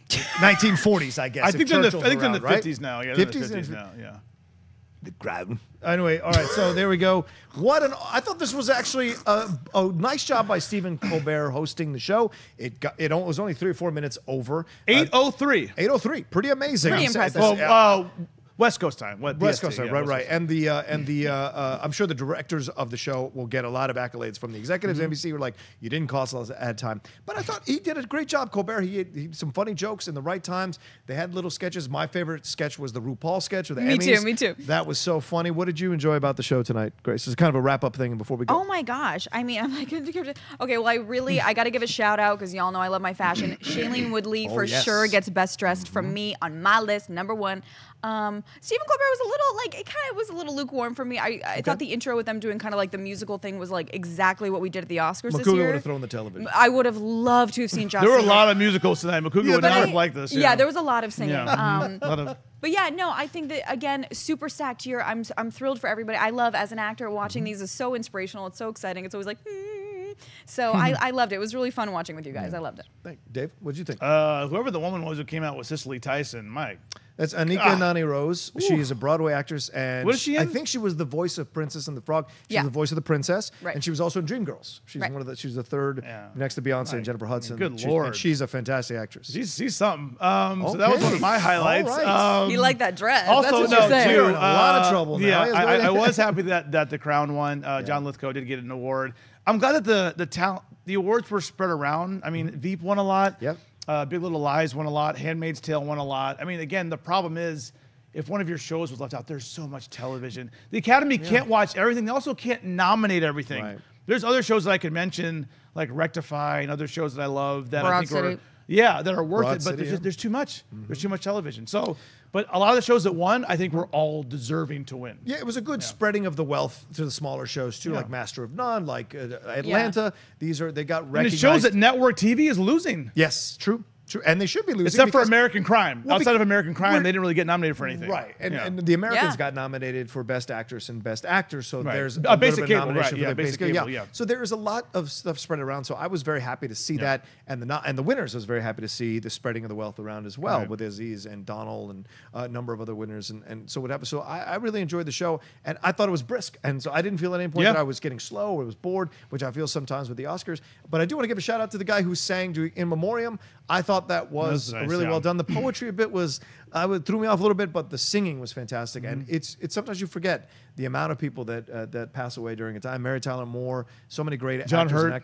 1940s, I guess. I think they're in the 50s now. Yeah, 50s now. Yeah. The Crown. Anyway, all right. So there we go. I thought this was actually a nice job by Stephen Colbert hosting the show. It was only 3 or 4 minutes over. 8:03. 8:03. Pretty amazing. Pretty impressive. Well, West Coast time. West Coast time, right. And I'm sure the directors of the show will get a lot of accolades from the executives. NBC were like, you didn't cost us ad time. But I thought he did a great job, Colbert. He had some funny jokes in the right times. They had little sketches. My favorite sketch was the RuPaul sketch with the Emmys. Me too. That was so funny. What did you enjoy about the show tonight, Grace? This is kind of a wrap-up thing before we go. Oh my gosh. I mean, I'm like, okay, well, I got to give a shout out because y'all know I love my fashion. Shailene Woodley sure gets best dressed from me on my list, #1. Stephen Colbert was a little it was a little lukewarm for me. I thought the intro with them doing kind of like the musical thing was like exactly what we did at the Oscars this year. would have thrown the television. I would have loved to have seen Josh. There were a lot of musicals tonight. Makuga would not have liked this. Yeah, there was a lot of singing. Yeah. But yeah, no, I think that, again, super stacked year. I'm thrilled for everybody. I love, as an actor, watching these is so inspirational. It's so exciting. It's always like, So I loved it. It was really fun watching with you guys. I loved it. Dave, what did you think? Whoever the woman was who came out with Cicely Tyson, Mike. That's Anika Nani Rose. Ooh. She's a Broadway actress, and What is she in? I think she was the voice of Princess and the Frog. She was the voice of the princess, and she was also in Dreamgirls. She's one of the. She's the third next to Beyonce and Jennifer Hudson. Good Lord, and she's a fantastic actress. She's something. So that was one of my highlights. Right. You like that dress? Also, That's what too, in a lot of trouble now. Yeah, I was happy that the Crown won. John Lithgow did get an award. I'm glad that the awards were spread around. I mean, Veep won a lot. Yep. Big Little Lies won a lot. Handmaid's Tale won a lot. I mean, again, the problem is if one of your shows was left out, there's so much television. The Academy can't watch everything. They also can't nominate everything. Right. There's other shows that I could mention, like Rectify and other shows that I love that I think are that are worth it. But there's too much. There's too much television. So. But a lot of the shows that won, I think, were all deserving to win. Yeah, it was a good spreading of the wealth to the smaller shows too, like Master of None, like Atlanta. They got recognized. And it shows that network TV is losing. Yes, true. True, and they should be losing. Except for American Crime. Outside of American Crime, they didn't really get nominated for anything. Right, and the Americans got nominated for Best Actress and Best Actor, so there's a basic cable, nomination for basic cable, So there is a lot of stuff spread around. So I was very happy to see that, and the winners I was very happy to see the spreading of the wealth around as well with Aziz and Donald and a number of other winners, and so what happened. So I really enjoyed the show, and I thought it was brisk, and so I didn't feel at any point that I was getting slow or was bored, which I feel sometimes with the Oscars. But I do want to give a shout out to the guy who sang In Memoriam. I thought that was really well done. The poetry a bit threw me off a little bit, but the singing was fantastic. And it's sometimes you forget the amount of people that pass away during a time. Mary Tyler Moore, so many great actors.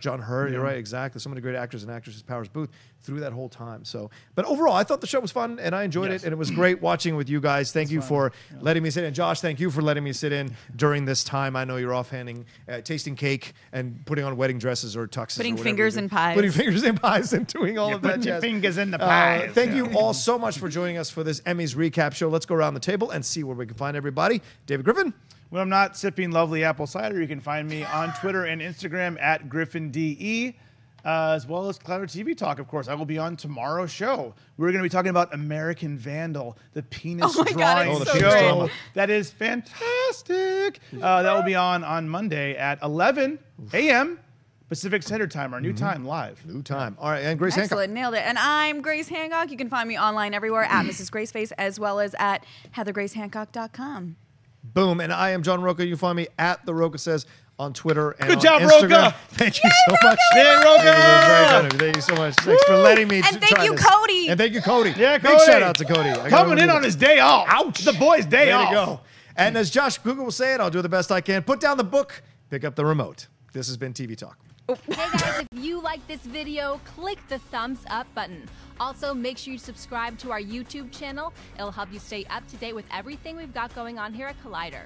John Hurt, you're right, exactly. So many great actors and actresses, Powers Booth, through that whole time. So, but overall, I thought the show was fun, and I enjoyed it, and it was great watching with you guys. Thank you for letting me sit in. Josh, thank you for letting me sit in during this time. I know you're off-handing, tasting cake and putting on wedding dresses or tuxes. Putting fingers in pies. Putting fingers in pies and doing all of that jazz. Fingers in the pies. Thank you all so much for joining us for this Emmys recap show. Let's go around the table and see where we can find everybody. David Griffin. When I'm not sipping lovely apple cider, you can find me on Twitter and Instagram at GriffinDE, as well as Clouder TV Talk, of course. I will be on tomorrow's show. We're going to be talking about American Vandal, the penis drawing show. That is fantastic. That will be on Monday at 11 a.m. Pacific Standard Time, our new time, live. New time. All right, and Grace Hancock. Excellent, nailed it. And I'm Grace Hancock. You can find me online everywhere at Mrs. Graceface, as well as at HeatherGraceHancock.com. Boom. And I am John Rocha. You can find me at The Rocha Says on Twitter and Good job, Instagram. Rocha. Thank you so much. Yay, Rocha. Thank you so much. Thanks for letting me And thank you, Cody. And thank you, Cody. Yeah, Cody. Big shout out to Cody. Coming in on his day off. Ouch. The boy's day off. There you go. And as Josh Cougar will say it, I'll do the best I can. Put down the book, pick up the remote. This has been TV Talk. Hey guys, if you like this video, click the thumbs up button. Also, make sure you subscribe to our YouTube channel. It'll help you stay up to date with everything we've got going on here at Collider.